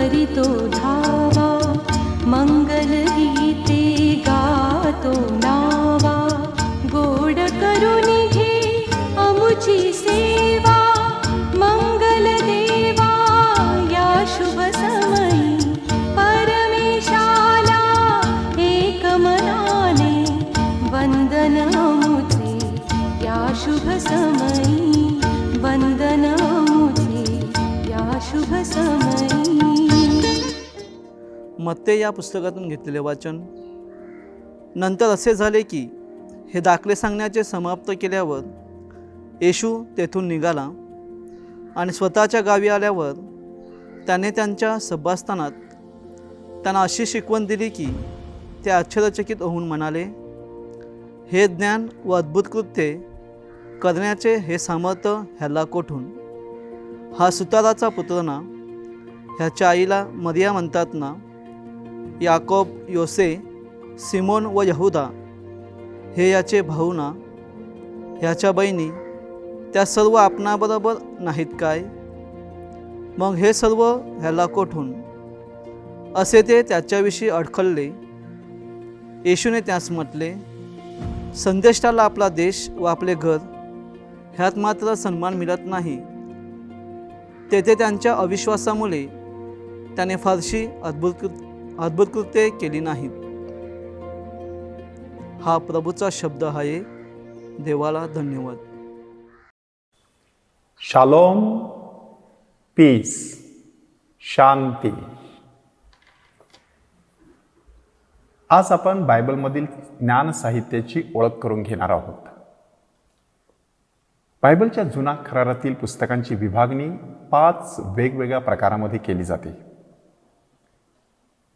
करीतो धावा, मंगलगीते गातो नावा, गोड करुनी घे अमुची सेवा, मंगल देवा या शुभ समयी, परमेशाला एक मनाने वंदन अमुचे या शुभ समयी, वंदन अमुचे या शुभ समयी. मत्ते या पुस्तकातून घेतलेले वाचन. नंतर असे झाले की हे दाखले सांगण्याचे समाप्त केल्यावर येशू तेथून निघाला आणि स्वतःच्या गावी आल्यावर त्याने त्यांच्या सभास्थानात त्यांना अशी शिकवण दिली की ते आश्चर्यचकित होऊन म्हणाले, हे ज्ञान व अद्भुत कृत्ये करण्याचे हे सामर्थ्य ह्याला कोठून? हा सुताराचा पुत्र ना? ह्याच्या आईला मरिया म्हणतात ना? याकोब, योसे, सिमोन व यहुदा हे याचे भाऊ ना? ह्याच्या बहिणी त्या सर्व आपणाबरोबर नाहीत काय? मग हे सर्व ह्याला कोठून? असे ते त्याच्याविषयी अडखळले. येशूने त्यास म्हटले, संदेष्टाला आपला देश व आपले घर ह्यात मात्र सन्मान मिळत नाही. तेथे त्यांच्या अविश्वासामुळे त्याने फारशी अद्भुत कृत्ये केली नाहीत. हा प्रभूचा शब्द आहे. देवाला धन्यवाद. शालोम, पीस, शांती. आज आपण बायबलमधील ज्ञान साहित्याची ओळख करून घेणार आहोत. बायबलच्या जुना करारातील पुस्तकांची विभागणी 5 वेगवेगळ्या प्रकारामध्ये केली जाते.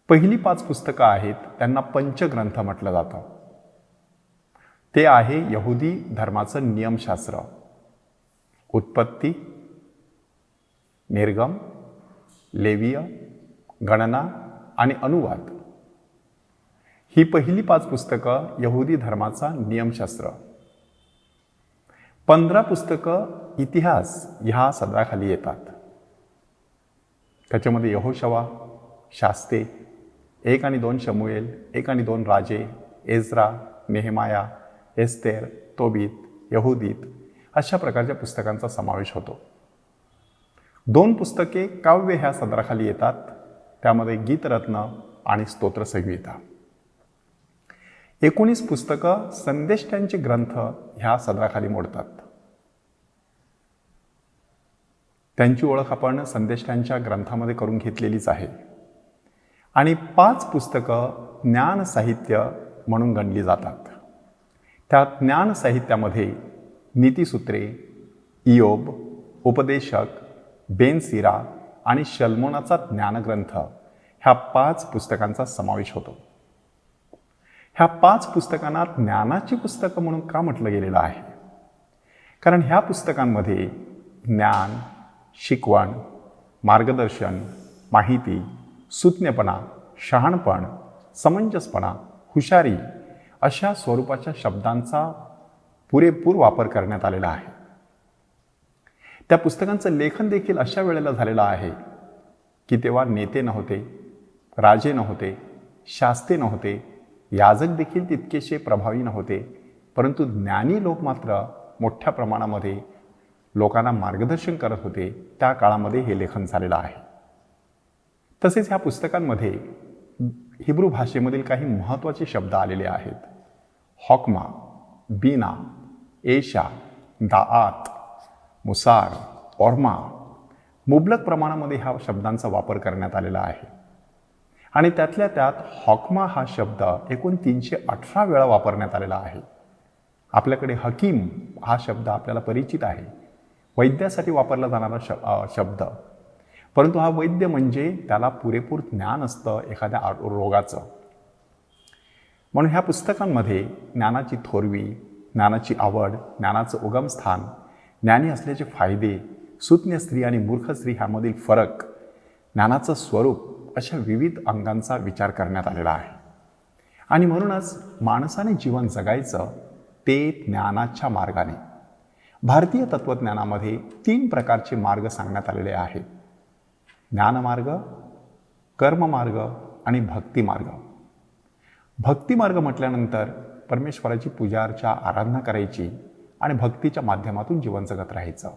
पहिली 5 पुस्तकं आहेत त्यांना पंचग्रंथ म्हटलं जातं. ते आहे यहुदी धर्माचं नियमशास्त्र, उत्पत्ती, निर्गम, लेवीय, गणना आणि अनुवाद. ही पहिली 5 पुस्तकं यहुदी धर्माचा नियमशास्त्र. 15 पुस्तकं इतिहास ह्या सदराखाली येतात. त्याच्यामध्ये यहोशवा, शास्ते, 1 आणि 2 शमूएल, 1 आणि 2 राजे, एज्रा, नेहमाया, एस्तेर, तोबीत, यहुदीत अशा प्रकारच्या पुस्तकांचा समावेश होतो. 2 पुस्तके काव्य ह्या सदराखाली येतात. त्यामध्ये गीतरत्न आणि स्तोत्रसंहिता. 19 पुस्तकं संदेष्ट्यांचे ग्रंथ ह्या सदराखाली मोडतात. त्यांची ओळख आपण संदेष्ट्यांच्या ग्रंथामध्ये करून घेतलेलीच आहे. आणि 5 पुस्तकं ज्ञान साहित्य म्हणून गणली जातात. त्या ज्ञान साहित्यामध्ये नीतिसूत्रे, इयोब, उपदेशक, बेनसिरा आणि शल्मोनाचा ज्ञानग्रंथ ह्या 5 पुस्तकांचा समावेश होतो. ह्या 5 पुस्तकांना ज्ञानाची पुस्तकं म्हणून का म्हटलं गेलेलं आहे? कारण ह्या पुस्तकांमध्ये ज्ञान, शिकवण, मार्गदर्शन, माहिती, सुज्ञपणा, शहाणपण, समंजसपणा, हुशारी अशा स्वरूपाच्या शब्दांचा पुरेपूर वापर करण्यात आलेला आहे. त्या पुस्तकांचं लेखन देखील अशा वेळेला झालेलं आहे की तेव्हा नेते नव्हते, राजे नव्हते, शास्ते नव्हते, याजक देखील तितकेसे प्रभावी नव्हते, परंतु ज्ञानी लोक मात्र मोठ्या प्रमाणामध्ये लोकांना मार्गदर्शन करत होते. त्या काळामध्ये हे लेखन झालेलं आहे. तसेच ह्या पुस्तकांमध्ये हिब्रू भाषेमधील काही महत्त्वाचे शब्द आलेले आहेत. हॉकमा, बीना, एशा, दाआत, मुसार, ओर्मा मुबलक प्रमाणामध्ये ह्या शब्दांचा वापर करण्यात आलेला आहे. आणि त्यातल्या त्यात हॉकमा हा शब्द एकूण 318 वेळा वापरण्यात आलेला आहे. आपल्याकडे हकीम हा शब्द आपल्याला परिचित आहे, वैद्यासाठी वापरला जाणारा शब्द. परंतु हा वैद्य म्हणजे त्याला पुरेपूर ज्ञान असतं एखाद्या रोगाचं. म्हणून ह्या पुस्तकांमध्ये ज्ञानाची थोरवी, ज्ञानाची आवड, ज्ञानाचं उगमस्थान, ज्ञानी असल्याचे फायदे, सुज्ञ स्त्री आणि मूर्ख स्त्री ह्यामधील फरक, ज्ञानाचं स्वरूप अशा विविध अंगांचा विचार करण्यात आलेला आहे. आणि म्हणूनच माणसाने जीवन जगायचं ते ज्ञानाच्या मार्गाने. भारतीय तत्त्वज्ञानामध्ये 3 प्रकारचे मार्ग सांगण्यात आलेले आहेत. ज्ञानमार्ग, कर्ममार्ग आणि भक्तिमार्ग. भक्तिमार्ग म्हटल्यानंतर परमेश्वराची पूजा अर्चा आराधना करायची आणि भक्तीच्या माध्यमातून जीवन जगत राहायचं.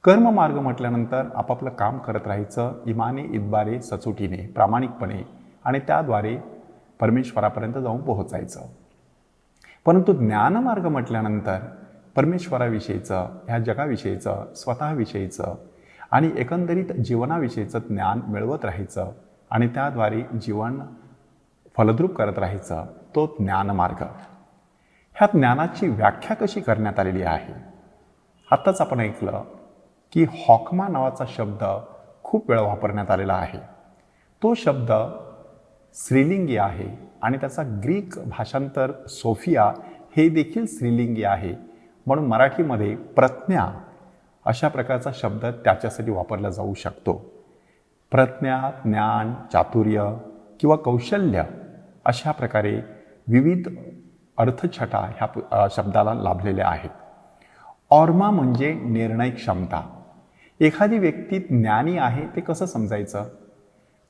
कर्ममार्ग म्हटल्यानंतर आपापलं काम करत राहायचं इमाने इतबारे सचोटीने प्रामाणिकपणे आणि त्याद्वारे परमेश्वरापर्यंत जाऊन पोहोचायचं. परंतु ज्ञानमार्ग म्हटल्यानंतर परमेश्वराविषयीचं, ह्या जगाविषयीचं, स्वतःविषयीचं आणि एकंदरीत जीवनाविषयीचं ज्ञान मिळवत राहायचं आणि त्याद्वारे जीवन फलद्रूप करत राहायचं, तो ज्ञानमार्ग. ह्या ज्ञानाची व्याख्या कशी करण्यात आलेली आहे? आत्ताच आपण ऐकलं की हॉकमा नावाचा शब्द खूप वेळा वापरण्यात आलेला आहे. तो शब्द स्त्रीलिंगी आहे आणि त्याचा ग्रीक भाषांतर सोफिया हे देखील स्त्रीलिंगी आहे. म्हणून मराठीमध्ये प्रज्ञा अशा प्रकारचा शब्द त्याच्यासाठी वापरला जाऊ शकतो. प्रज्ञा, ज्ञान, चातुर्य किंवा कौशल्य अशा प्रकारे विविध अर्थछटा ह्या शब्दाला लाभलेल्या आहेत. ऑर्मा म्हणजे निर्णय क्षमता. एखादी व्यक्ती ज्ञानी आहे ते कसं समजायचं?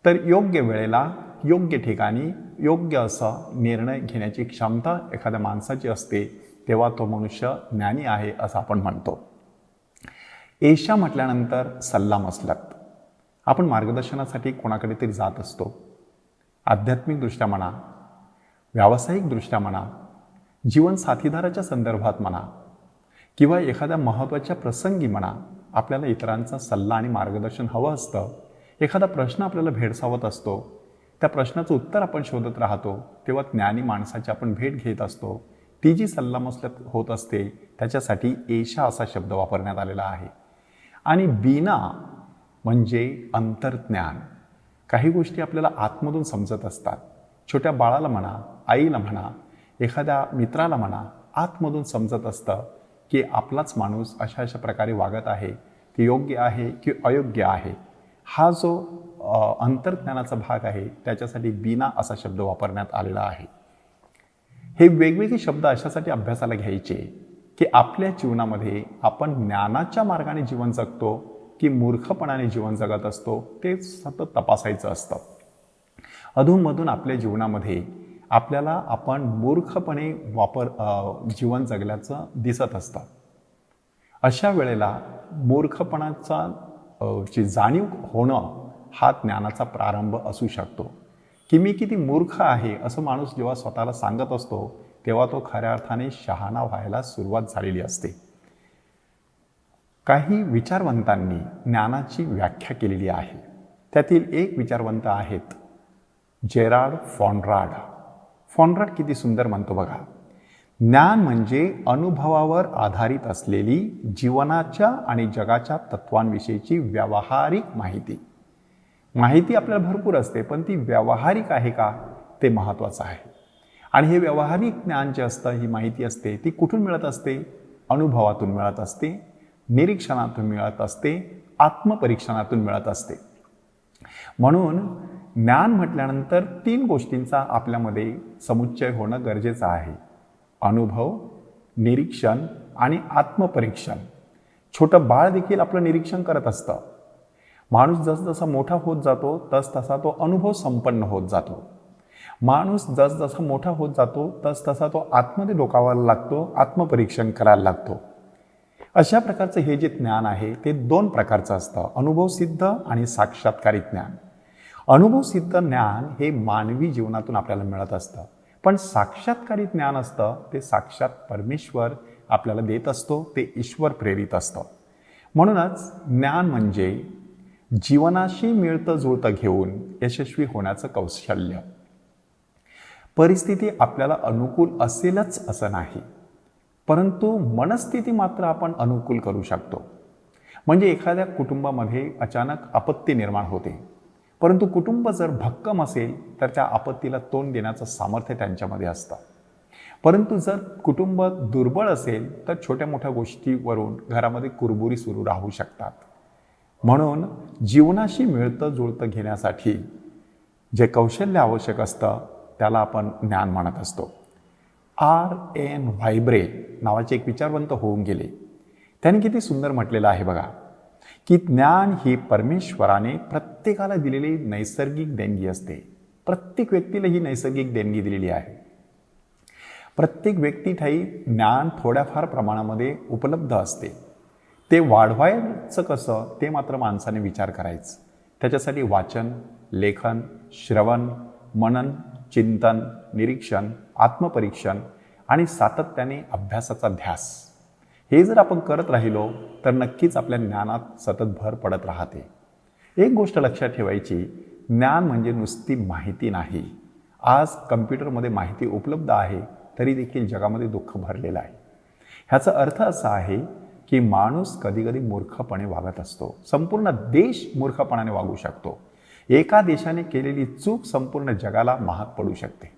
तर योग्य वेळेला योग्य ठिकाणी योग्य असं निर्णय घेण्याची क्षमता एखाद्या माणसाची असते, तेव्हा तो मनुष्य ज्ञानी आहे असं आपण म्हणतो. एशा म्हटल्यानंतर सल्लामसलत. आपण मार्गदर्शनासाठी कोणाकडे तरी जात असतो. आध्यात्मिकदृष्ट्या म्हणा, व्यावसायिकदृष्ट्या म्हणा, जीवन साथीदाराच्या संदर्भात म्हणा किंवा एखाद्या महत्त्वाच्या प्रसंगी म्हणा, आपल्याला इतरांचा सल्ला आणि मार्गदर्शन हवं असतं. एखादा प्रश्न आपल्याला भेडसावत असतो, त्या प्रश्नाचं उत्तर आपण शोधत राहतो, तेव्हा ज्ञानी माणसाची आपण भेट घेत असतो. ती जी सल्लामसलत होत असते त्याच्यासाठी एशा असा शब्द वापरण्यात आलेला आहे. आणि बीना म्हणजे अंतर्ज्ञान. काही गोष्टी आपल्याला आतमधून समजत असतात. छोट्या बाळाला म्हणा, आईला म्हणा, एखाद्या मित्राला म्हणा, आतमधून समजत असतं की आपलाच माणूस अशा अशा प्रकारे वागत आहे, ते योग्य आहे की अयोग्य आहे. हा जो अंतर्ज्ञानाचा भाग आहे त्याच्यासाठी बीना असा शब्द वापरण्यात आलेला आहे. हे वेगवेगळे शब्द अशासाठी अभ्यासाला घ्यायचे की आपल्या जीवनामध्ये आपण ज्ञानाच्या मार्गाने जीवन जगतो की मूर्खपणाने जीवन जगत असतो ते सतत तपासायचं असतं. अधूनमधून आपल्या जीवनामध्ये आपल्याला आपण मूर्खपणे जीवन जगल्याचं दिसत असतं. अशा वेळेला मूर्खपणाचा ची जाणीव होणं हा ज्ञानाचा प्रारंभ असू शकतो. की मी किती मूर्ख आहे असं माणूस जेव्हा स्वतःला सांगत असतो तेव्हा तो खऱ्या अर्थाने शहाणा व्हायला सुरुवात झालेली असते. काही विचारवंतांनी ज्ञानाची व्याख्या केलेली आहे. त्यातील एक विचारवंत आहेत जेरार्ड फॉनराड. फॉनराड किती सुंदर म्हणतो बघा, ज्ञान म्हणजे अनुभवावर आधारित असलेली जीवनाच्या आणि जगाच्या तत्वांविषयीची व्यावहारिक माहिती. माहिती आपल्याला भरपूर असते, पण ती व्यावहारिक आहे का ते महत्त्वाचं आहे. आणि हे व्यावहारिक ज्ञान जे असतं, ही माहिती असते, ती कुठून मिळत असते? अनुभवातून मिळत असते, निरीक्षणातून मिळत असते, आत्मपरीक्षणातून मिळत असते. म्हणून ज्ञान म्हटल्यानंतर 3 गोष्टींचा आपल्यामध्ये समुच्चय होणं गरजेचं आहे. अनुभव, निरीक्षण आणि आत्मपरीक्षण. छोटं बाळ देखील आपलं निरीक्षण करत असतं. माणूस जसजसा मोठा होत जातो तसतसा तो अनुभव संपन्न होत जातो. माणूस जसजसा मोठा होत जातो तसतसा तो आतमध्ये डोकावायला लागतो, आत्मपरीक्षण करायला लागतो. अशा प्रकारचं हे जे ज्ञान आहे ते 2 प्रकारचं असतं, अनुभवसिद्ध आणि साक्षात्कारिक ज्ञान. अनुभवसिद्ध ज्ञान हे मानवी जीवनातून आपल्याला मिळत असतं, पण साक्षात्कारी ज्ञान असतं ते साक्षात परमेश्वर आपल्याला देत असतो, ते ईश्वर प्रेरित असतं. म्हणूनच ज्ञान म्हणजे जीवनाशी मिळतं जुळतं घेऊन यशस्वी होण्याचं कौशल्य. परिस्थिती आपल्याला अनुकूल असेलच असं नाही, परंतु मनस्थिती मात्र आपण अनुकूल करू शकतो. म्हणजे एखाद्या कुटुंबामध्ये अचानक आपत्ती निर्माण होते, परंतु कुटुंब जर भक्कम असेल तर त्या आपत्तीला तोंड देण्याचं सामर्थ्य त्यांच्यामध्ये असतं. परंतु जर कुटुंब दुर्बळ असेल तर छोट्या मोठ्या गोष्टीवरून घरामध्ये कुरबुरी सुरू राहू शकतात. म्हणून जीवनाशी मिळतं जुळतं घेण्यासाठी जे कौशल्य आवश्यक असतं त्याला आपण ज्ञान म्हणत असतो. R.N. व्हायब्रे नावाचे एक विचारवंत होऊन गेले. त्यांनी किती सुंदर म्हटलेलं आहे बघा, की ज्ञान ही परमेश्वराने प्रत्येकाला दिलेली नैसर्गिक देणगी असते. प्रत्येक व्यक्तीला ही नैसर्गिक देणगी दिलेली आहे. प्रत्येक व्यक्तीठायी ज्ञान थोड्याफार प्रमाणामध्ये उपलब्ध असते. ते वाढवायचं कसं ते मात्र माणसाने विचार करायचं. त्याच्यासाठी वाचन, लेखन, श्रवण, मनन, चिंतन, निरीक्षण, आत्मपरीक्षण आणि सातत्याने अभ्यासाचा ध्यास, हे जर आपण करत राहिलो तर नक्कीच आपल्या ज्ञानात सतत भर पडत राहते. एक गोष्ट लक्षात ठेवायची, ज्ञान म्हणजे नुसती माहिती नाही. आज कम्प्युटरमध्ये माहिती उपलब्ध आहे तरी देखील जगामध्ये दुःख भरलेलं आहे. ह्याचा अर्थ असा आहे की माणूस कधीकधी मूर्खपणे वागत असतो. संपूर्ण देश मूर्खपणाने वागू शकतो. एका देशाने केलेली चूक संपूर्ण जगाला महाग पडू शकते.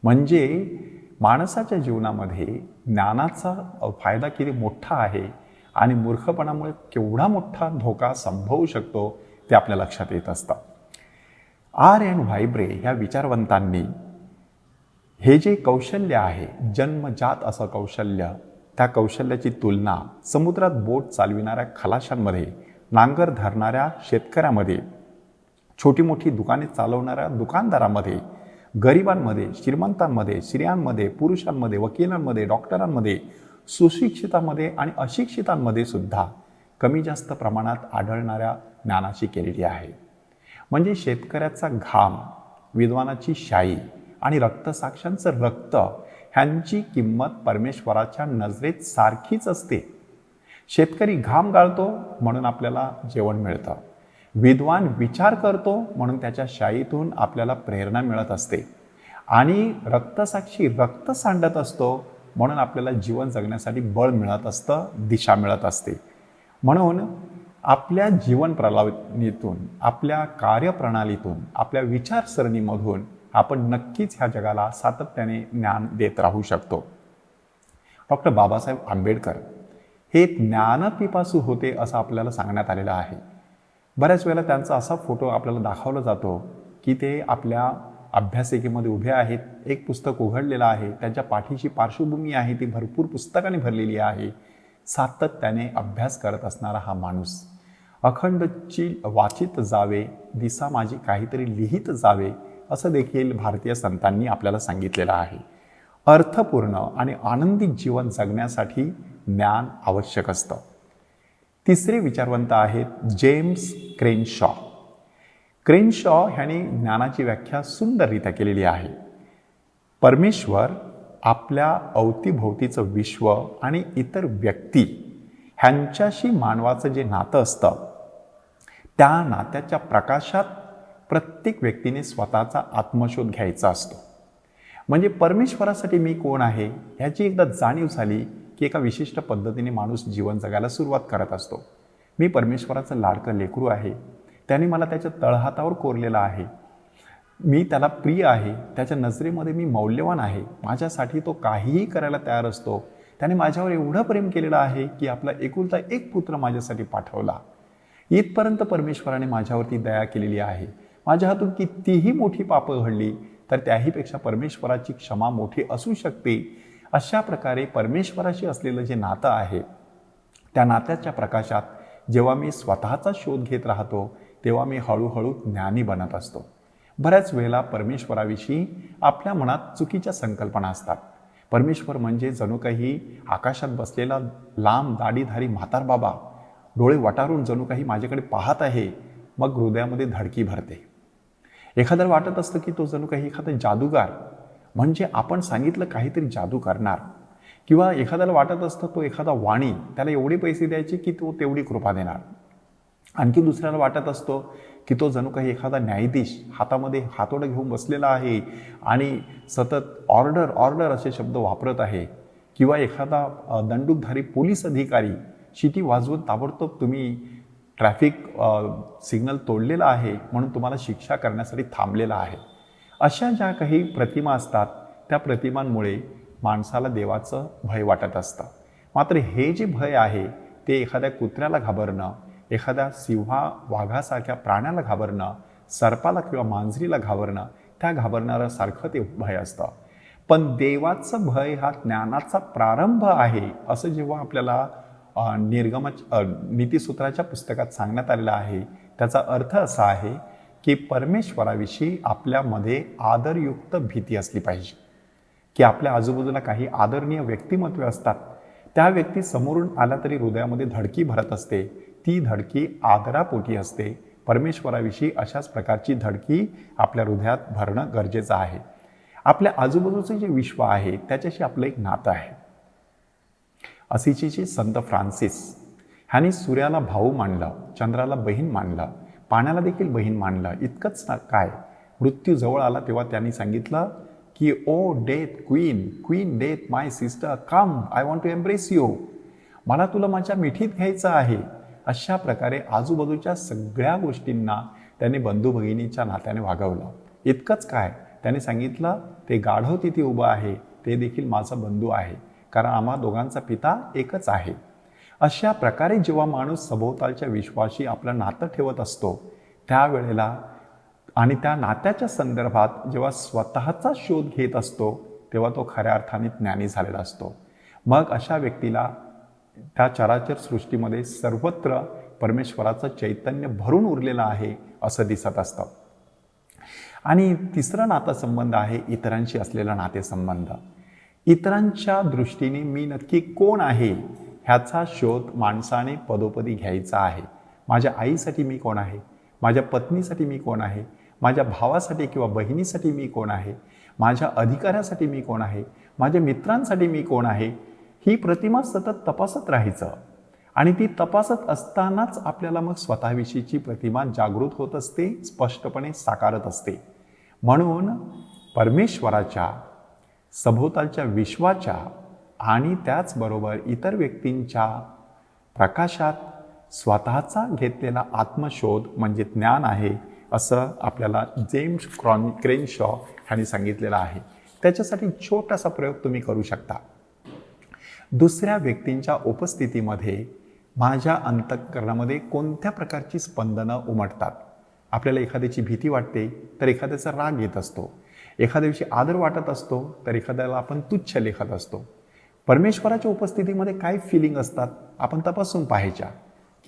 म्हणजे माणसाच्या जीवनामध्ये ज्ञानाचा फायदा किती मोठा आहे आणि मूर्खपणामुळे केवढा मोठा धोका संभवू शकतो ते आपल्या लक्षात येत असतं. R.N. व्हायब्रे ह्या विचारवंतांनी हे जे कौशल्य आहे, जन्मजात असं कौशल्य, त्या कौशल्याची तुलना समुद्रात बोट चालविणाऱ्या खलाशांमध्ये, नांगर धरणाऱ्या शेतकऱ्यामध्ये, छोटी मोठी दुकाने चालवणाऱ्या दुकानदारामध्ये, गरिबांमध्ये, श्रीमंतांमध्ये, स्त्रियांमध्ये, पुरुषांमध्ये, वकिलांमध्ये, डॉक्टरांमध्ये, सुशिक्षितांमध्ये आणि अशिक्षितांमध्ये सुद्धा कमी जास्त प्रमाणात आढळणाऱ्या ज्ञानाची केलेली आहे. म्हणजे शेतकऱ्याचा घाम, विद्वानाची शाई आणि रक्तसाक्षांचं रक्त ह्यांची किंमत परमेश्वराच्या नजरेत सारखीच असते. शेतकरी घाम गाळतो म्हणून आपल्याला जेवण मिळतं. विद्वान विचार करतो म्हणून त्याच्या शाईतून आपल्याला प्रेरणा मिळत असते. आणि रक्तसाक्षी रक्त सांडत असतो म्हणून आपल्याला जीवन जगण्यासाठी बळ मिळत असतं, दिशा मिळत असते. म्हणून आपल्या जीवन प्रणालीतून, आपल्या कार्यप्रणालीतून, आपल्या विचारसरणीमधून आपण नक्कीच ह्या जगाला सातत्याने ज्ञान देत राहू शकतो. डॉक्टर बाबासाहेब आंबेडकर हे ज्ञानपिपासू होते असं आपल्याला सांगण्यात आलेलं आहे. बऱ्याच वेळेला त्यांचा असा फोटो आपल्याला दाखवला जातो की ते आपल्या अभ्यासिकेमध्ये उभे आहेत, एक पुस्तक उघडलेलं आहे, त्यांच्या पाठीची पार्श्वभूमी आहे ती भरपूर पुस्तकांनी भरलेली आहे. सातत्याने अभ्यास करत असणारा हा माणूस, अखंडची वाचित जावे, दिसा माझी काहीतरी लिहित जावे, असं देखील भारतीय संतांनी आपल्याला सांगितलेलं आहे. अर्थपूर्ण आणि आनंदित जीवन जगण्यासाठी ज्ञान आवश्यक असतं. तिसरे विचारवंत आहेत जेम्स क्रेनशॉ. क्रेनशॉ ह्यांनी ज्ञानाची व्याख्या सुंदररित्या केलेली आहे. परमेश्वर आपल्या अवतीभोवतीचं विश्व आणि इतर व्यक्ती ह्यांच्याशी मानवाचं जे नातं असतं, त्या नात्याच्या प्रकाशात प्रत्येक व्यक्तीने स्वतःचा आत्मशोध घ्यायचा असतो. म्हणजे परमेश्वरासाठी मी कोण आहे ह्याची एकदा जाणीव झाली की एका विशिष्ट पद्धतीने माणूस जीवन जगायला सुरुवात करत असतो. मी परमेश्वराचं लाडकं लेकरू आहे, त्याने मला त्याच्या तळहातावर कोरलेलं आहे, मी त्याला प्रिय आहे, त्याच्या नजरेमध्ये मी मौल्यवान आहे, माझ्यासाठी तो काहीही करायला तयार असतो. त्याने माझ्यावर एवढं प्रेम केलेलं आहे की आपला एकुलता एक पुत्र माझ्यासाठी पाठवला. इथपर्यंत परमेश्वराने माझ्यावरती दया केलेली आहे. माझ्या हातून कितीही मोठी पापं घडली तर त्याहीपेक्षा परमेश्वराची क्षमा मोठी असू शकते. अशा प्रकारे परमेश्वराशी असलेलं जे नातं आहे, त्या नात्याच्या प्रकाशात जेव्हा मी स्वतःचा शोध घेत राहतो तेव्हा मी हळूहळू ज्ञानी बनत असतो. बऱ्याच वेळेला परमेश्वराविषयी आपल्या मनात चुकीच्या संकल्पना असतात. परमेश्वर म्हणजे जणू काही आकाशात बसलेला लांब दाढीधारी म्हातारबाबा, डोळे वटारून जणू काही माझ्याकडे पाहत आहे. मग हृदयामध्ये धडकी भरते. एखाद्याला वाटत असतं की तो जणू काही एखादा जादूगार, म्हणजे आपण सांगितलं काहीतरी जादू करणार. किंवा एखाद्याला वाटत असतं तो एखादा वाणी, त्याला एवढे पैसे द्यायचे की तो तेवढी कृपा देणार. आणखी दुसऱ्याला वाटत असतो की तो जणू काही एखादा न्यायाधीश हातामध्ये हातोडं घेऊन बसलेला आहे आणि सतत ऑर्डर ऑर्डर असे शब्द वापरत आहे. किंवा एखादा दंडुकधारी पोलीस अधिकारी शिटी वाजवून ताबडतोब तुम्ही ट्रॅफिक सिग्नल तोडलेला आहे म्हणून तुम्हाला शिक्षा करण्यासाठी थांबलेला आहे. अशा ज्या काही प्रतिमा असतात त्या प्रतिमांमुळे माणसाला देवाचं भय वाटत असतं. मात्र हे जे भय आहे ते एखाद्या कुत्र्याला घाबरणं, एखाद्या सिंहा वाघासारख्या प्राण्याला घाबरणं, सर्पाला किंवा मांजरीला घाबरणं, त्या घाबरणाऱ्यासारखं ते भय असतं. पण देवाचं भय हा ज्ञानाचा प्रारंभ आहे असं जेव्हा आपल्याला नीतिसूत्राच्या पुस्तकात सांगण्यात आलेला आहे, त्याचा अर्थ असा आहे की परमेश्वराविषयी आपल्यामध्ये आदरयुक्त भीती असली पाहिजे. की आपल्या आजूबाजूला काही आदरणीय व्यक्तिमत्वे असतात, त्या व्यक्ती समोरून आल्या तरी हृदयामध्ये धडकी भरत असते. ती धडकी आदरापोटी असते. परमेश्वराविषयी अशाच प्रकारची धडकी आपल्या हृदयात भरणं गरजेचं आहे. आपल्या आजूबाजूचं जे विश्व आहे त्याच्याशी आपलं एक नातं आहे. असिसीचे संत फ्रान्सिस ह्यांनी सूर्याला भाऊ मानलं, चंद्राला बहीण मानलं, पाण्याला देखील बहीण मानलं. इतकंच ना काय, मृत्यू जवळ आला तेव्हा त्यांनी सांगितलं की oh death queen death my sister come, I want to embrace you. मला तुला माझ्या मिठीत घ्यायचं आहे. अशा प्रकारे आजूबाजूच्या सगळ्या गोष्टींना त्याने बंधू भगिनीच्या नात्याने वागवलं. इतकंच काय, त्याने सांगितलं ते गाढव तिथे उभं आहे ते देखील माझा बंधू आहे, कारण आम्हा दोघांचा पिता एकच आहे. अशा प्रकारे जेव्हा माणूस सभोवतालच्या विश्वाशी आपलं नातं ठेवत असतो त्यावेळेला आणि त्या नात्याच्या संदर्भात जेव्हा स्वतःचा शोध घेत असतो तेव्हा तो खऱ्या अर्थाने ज्ञानी झालेला असतो. मग अशा व्यक्तीला त्या चराचर सृष्टीमध्ये सर्वत्र परमेश्वराचं चैतन्य भरून उरलेलं आहे असं दिसत असतं. आणि तिसरा नातेसंबंध आहे इतरांशी असलेला नातेसंबंध. इतरांच्या दृष्टीने मी नक्की कोण आहे ह्याचा शोध माणसाने पदोपदी घ्यायचा आहे. माझ्या आईसाठी मी कोण आहे, माझ्या पत्नीसाठी मी कोण आहे, माझ्या भावासाठी किंवा बहिणीसाठी मी कोण आहे, माझ्या अधिकाऱ्यासाठी मी कोण आहे, माझ्या मित्रांसाठी मी कोण आहे, ही प्रतिमा सतत तपासत राहायचं. आणि ती तपासत असतानाच आपल्याला मग स्वतःविषयीची प्रतिमा जागृत होत असते, स्पष्टपणे साकारत असते. म्हणून परमेश्वराच्या, सभोवतालच्या विश्वाच्या आणि त्याचबरोबर इतर व्यक्तींच्या प्रकाशात स्वतःचा घेतलेला आत्मशोध म्हणजे ज्ञान आहे असं आपल्याला जेम्स क्रेनशॉ ह्यांनी सांगितलेलं आहे. त्याच्यासाठी छोटासा प्रयोग तुम्ही करू शकता. दुसऱ्या व्यक्तींच्या उपस्थितीमध्ये माझ्या अंतःकरणामध्ये कोणत्या प्रकारची स्पंदनं उमटतात. आपल्याला एखाद्याची भीती वाटते तर एखाद्याचा राग येत असतो, एखाद्याविषयी आदर वाटत असतो तर एखाद्याला आपण तुच्छ लेखत असतो. परमेश्वराच्या उपस्थितीमध्ये काय फिलिंग असतात आपण तपासून पाहायच्या.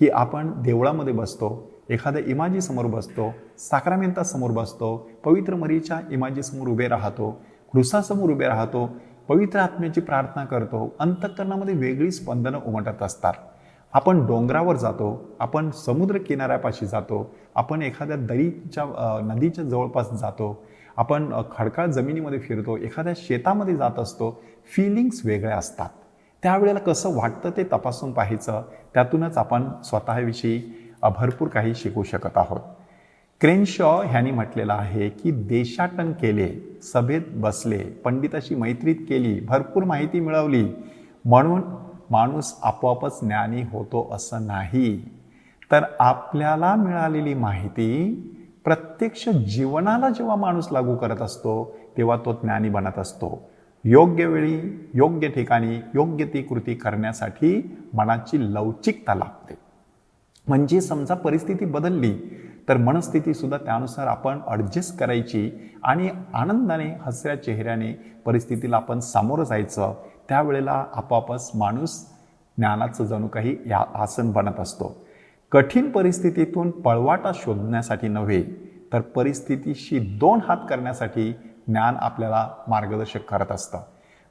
की आपण देवळामध्ये बसतो, एखाद्या इमाजीसमोर बसतो, साक्रामेंतासमोर बसतो, पवित्र मरीच्या इमाजीसमोर उभे राहतो, क्रुसासमोर उभे राहतो, पवित्र आत्म्याची प्रार्थना करतो, अंतःकरणामध्ये वेगळी स्पंदनं उमटत असतात. आपण डोंगरावर जातो, आपण समुद्र किनाऱ्यापाशी जातो, आपण एखाद्या नदीच्या जवळपास जातो, आपण खडकाळ जमिनीमध्ये फिरतो, एखाद्या शेतामध्ये जात असतो. फिलिंग्स वेगळ्या असतात. त्यावेळेला कसं वाटतं ते तपासून पाहायचं. त्यातूनच आपण स्वतःविषयी भरपूर काही शिकू शकत आहोत. क्रेनशॉ ह्यांनी म्हटलेलं आहे की देशाटन केले, सभेत बसले, पंडिताशी मैत्रीत केली, भरपूर माहिती मिळवली म्हणून माणूस आपोआपच ज्ञानी होतो असं नाही. तर आपल्याला मिळालेली माहिती प्रत्यक्ष जीवनाला जेव्हा माणूस लागू करत असतो तेव्हा तो ज्ञानी बनत असतो. योग्य वेळी, योग्य ठिकाणी, योग्य ती कृती करण्यासाठी मनाची लवचिकता लागते. म्हणजे समजा परिस्थिती बदलली तर मनस्थितीसुद्धा त्यानुसार आपण ॲडजस्ट करायची आणि आनंदाने, हसऱ्या चेहऱ्याने परिस्थितीला आपण सामोरं जायचं. त्यावेळेला आपोआपच माणूस ज्ञानाचं जणू काही या आसन बनत असतो. कठीण परिस्थितीतून पळवाटा शोधण्यासाठी नव्हे तर परिस्थितीशी 2 हात करण्यासाठी ज्ञान आपल्याला मार्गदर्शक करत असतं.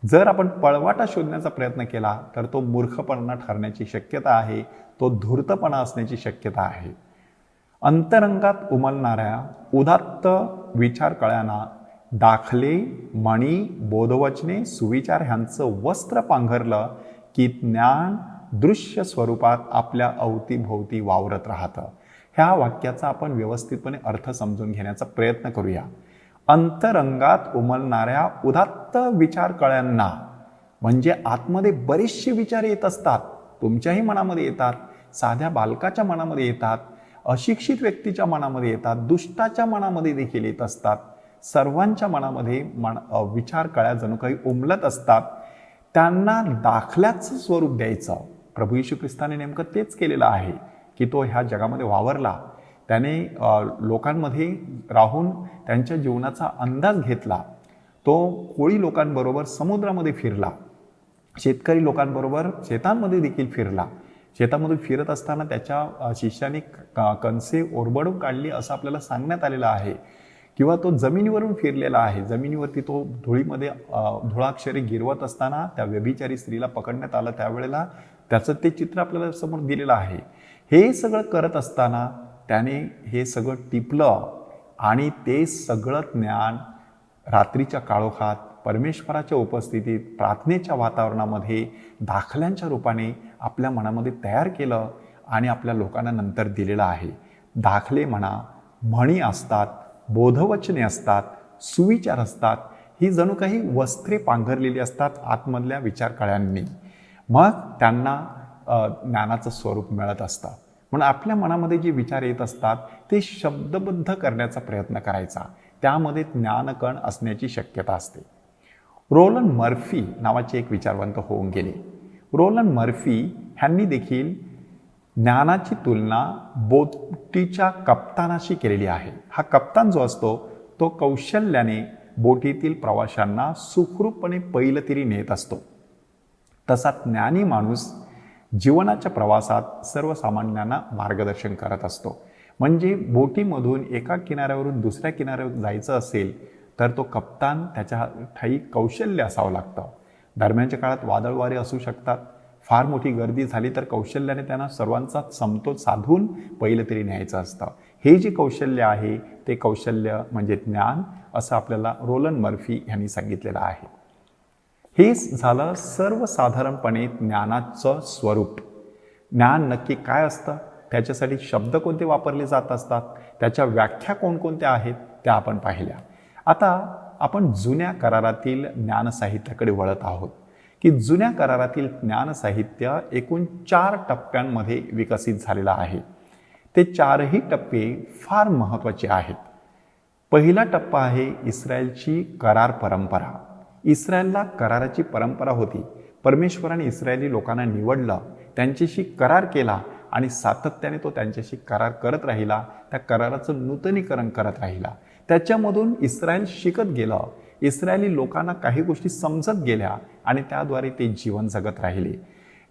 जर आपण पळवाटा शोधण्याचा प्रयत्न केला तर तो मूर्खपणा ठरण्याची शक्यता आहे, तो धूर्तपणा असण्याची शक्यता आहे. अंतरंगात उमलणाऱ्या उदात्त विचार कळ्यांना दाखले, मणी, बोधवचने, सुविचार ह्यांचं वस्त्र पांघरलं की ज्ञान दृश्य स्वरूपात आपल्या अवतीभोवती वावरत राहतं. ह्या वाक्याचा आपण व्यवस्थितपणे अर्थ समजून घेण्याचा प्रयत्न करूया. अंतरंगात उमलणाऱ्या उदात्त विचार कळ्यांना म्हणजे आतमध्ये बरेचसे विचार येत असतात. तुमच्याही मनामध्ये येतात, साध्या बालकाच्या मनामध्ये येतात, अशिक्षित व्यक्तीच्या मनामध्ये येतात, दुष्टाच्या मनामध्ये देखील येत असतात. सर्वांच्या मनामध्ये विचार कळ्या जणू काही उमलत असतात. त्यांना दाखल्याचं स्वरूप द्यायचं. प्रभू येशू ख्रिस्ताने नेमकं तेच केलेलं आहे की तो ह्या जगामध्ये वावरला. त्याने लोकांमध्ये राहून त्यांच्या जीवनाचा अंदाज घेतला. तो कोळी लोकांबरोबर समुद्रामध्ये फिरला, शेतकरी लोकांबरोबर शेतांमध्ये देखील फिरला शेतामधून फिरत असताना त्याच्या शिष्याने कणसे ओरबडून काढली असं आपल्याला सांगण्यात आलेलं आहे. किंवा तो जमिनीवरून फिरलेला आहे, जमिनीवरती तो धुळीमध्ये धुळाक्षरे गिरवत असताना त्या व्यभिचारी स्त्रीला पकडण्यात आलं, त्यावेळेला त्याचं ते चित्र आपल्याला समोर दिलेलं आहे. हे सगळं करत असताना त्याने हे सगळं टिपलं आणि ते सगळं ज्ञान रात्रीच्या काळोखात परमेश्वराच्या उपस्थितीत प्रार्थनेच्या वातावरणामध्ये दाखल्यांच्या रूपाने आपल्या मनामध्ये तयार केलं आणि आपल्या लोकांना नंतर दिलेलं आहे. दाखले म्हणा, म्हणी असतात, बोधवचने असतात, सुविचार असतात, ही जणू काही वस्त्रे पांघरलेली असतात आतमधल्या विचारकळ्यांनी. मग त्यांना ज्ञानाचं स्वरूप मिळत असतं. म्हणून आपल्या मनामध्ये जे विचार येत असतात ते शब्दबद्ध करण्याचा प्रयत्न करायचा, त्यामध्ये ज्ञानकण असण्याची शक्यता असते. रोलन मर्फी नावाचे एक विचारवंत होऊन गेले. रोलन मर्फी ह्यांनी देखील ज्ञानाची तुलना बोटीच्या कप्तानाशी केलेली आहे. हा कप्तान जो असतो तो कौशल्याने बोटीतील प्रवाशांना सुखरूपपणे पैलतीरी नेत असतो. तसा ज्ञानी माणूस जीवनाच्या प्रवासात सर्वसामान्यांना मार्गदर्शन करत असतो. म्हणजे बोटीमधून एका किनाऱ्यावरून दुसऱ्या किनाऱ्यावर जायचं असेल तर तो कप्तान त्याच्या ठायी कौशल्य असावं लागतं. दरम्यानच्या काळात वादळ वारे असू शकतात, फार मोठी गर्दी झाली तर कौशल्याने त्यांना सर्वांचा समतोल साधून पहिलं तरी न्यायचं असतं. हे जे कौशल्य आहे ते कौशल्य म्हणजे ज्ञान, असं आपल्याला रोलन मर्फी यांनी सांगितलेलं आहे. हे झालं सर्वसाधारणपणे ज्ञानाचं स्वरूप. ज्ञान नक्की काय असतं, त्याच्यासाठी शब्द कोणते वापरले जात असतात, त्याच्या व्याख्या कोणकोणत्या आहेत त्या आपण पाहिल्या. आता आपण जुन्या करारातील ज्ञानसाहित्याकडे वळत आहोत की जुन्या करारातील ज्ञानसाहित्य एकूण 4 टप्प्यांमध्ये विकसित झालेलं आहे. ते 4ही टप्पे फार महत्त्वाचे आहेत. पहिला टप्पा आहे इस्रायलची करार परंपरा. इस्रायलला कराराची परंपरा होती. परमेश्वराने इस्रायली लोकांना निवडलं, त्यांच्याशी करार केला आणि सातत्याने तो त्यांच्याशी करार करत राहिला, त्या कराराचं नूतनीकरण करत राहिला. त्याच्यामधून इस्रायल शिकत गेलं. इस्रायली लोकांना काही गोष्टी समजत गेल्या आणि त्याद्वारे ते जीवन जगत राहिले.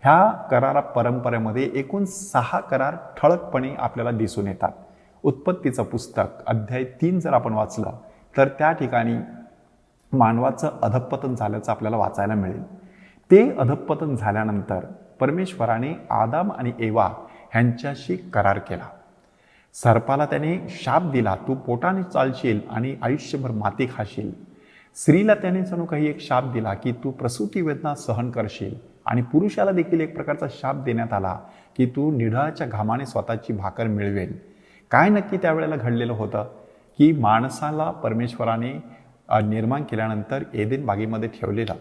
ह्या करारा परंपरेमध्ये एकूण 6 करार ठळकपणे आपल्याला दिसून येतात. उत्पत्तीचं पुस्तक अध्याय 3 जर आपण वाचलं तर त्या ठिकाणी मानवाचं अधःपतन झाल्याचं आपल्याला वाचायला मिळेल. ते अधःपतन झाल्यानंतर परमेश्वराने आदाम आणि एवा ह्यांच्याशी करार केला. सर्पाला त्याने शाप दिला, तू पोटाने चालशील आणि आयुष्यभर माती खाशील. स्त्रीला त्याने जणू काही एक शाप दिला की तू प्रसूती वेदना सहन करशील. आणि पुरुषाला देखील एक प्रकारचा शाप देण्यात आला की तू निढळाच्या घामाने स्वतःची भाकर मिळवेल. काय नक्की त्यावेळेला घडलेलं होतं की माणसाला परमेश्वराने निर्माण केल्यानंतर एदेन बागेमध्ये ठेवलेला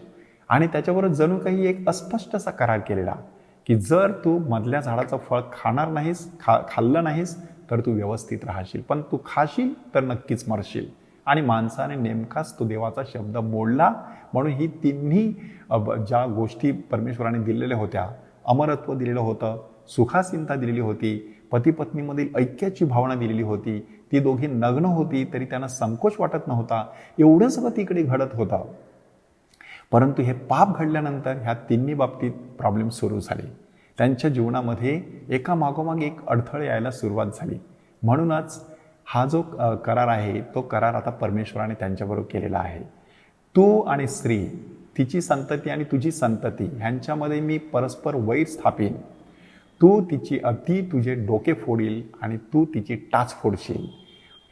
आणि त्याच्याबरोबर जणू काही एक अस्पष्ट असा करार केलेला की जर तू मधल्या झाडाचं फळ खाणार नाहीस, खाल्लं नाहीस तर तू व्यवस्थित राहशील, पण तू खाशील तर नक्कीच मरशील. आणि माणसाने नेमकाच तो देवाचा शब्द मोडला. म्हणून ही तिन्ही ज्या गोष्टी परमेश्वराने दिलेल्या होत्या, अमरत्व दिलेलं होतं, सुखासीनता दिलेली होती, पती पत्नीमधील ऐक्याची भावना दिलेली होती, ती दोघी नग्न होती तरी त्यांना संकोच वाटत नव्हता, एवढं सगळं तिकडे घडत होतं. परंतु हे पाप घडल्यानंतर ह्या तिन्ही बाबतीत प्रॉब्लेम सुरू झाले. त्यांच्या जीवनामध्ये एका मागोमाग एक अडथळे यायला सुरुवात झाली. म्हणूनच हा जो करार आहे तो करार आता परमेश्वराने त्यांच्याबरोबर केलेला आहे. तू आणि स्त्री, तिची संतती आणि तुझी संतती ह्यांच्यामध्ये मी परस्पर वैर स्थापीन. तू तिची ती तुझे डोके फोडील आणि तू तिची टाच फोडशील.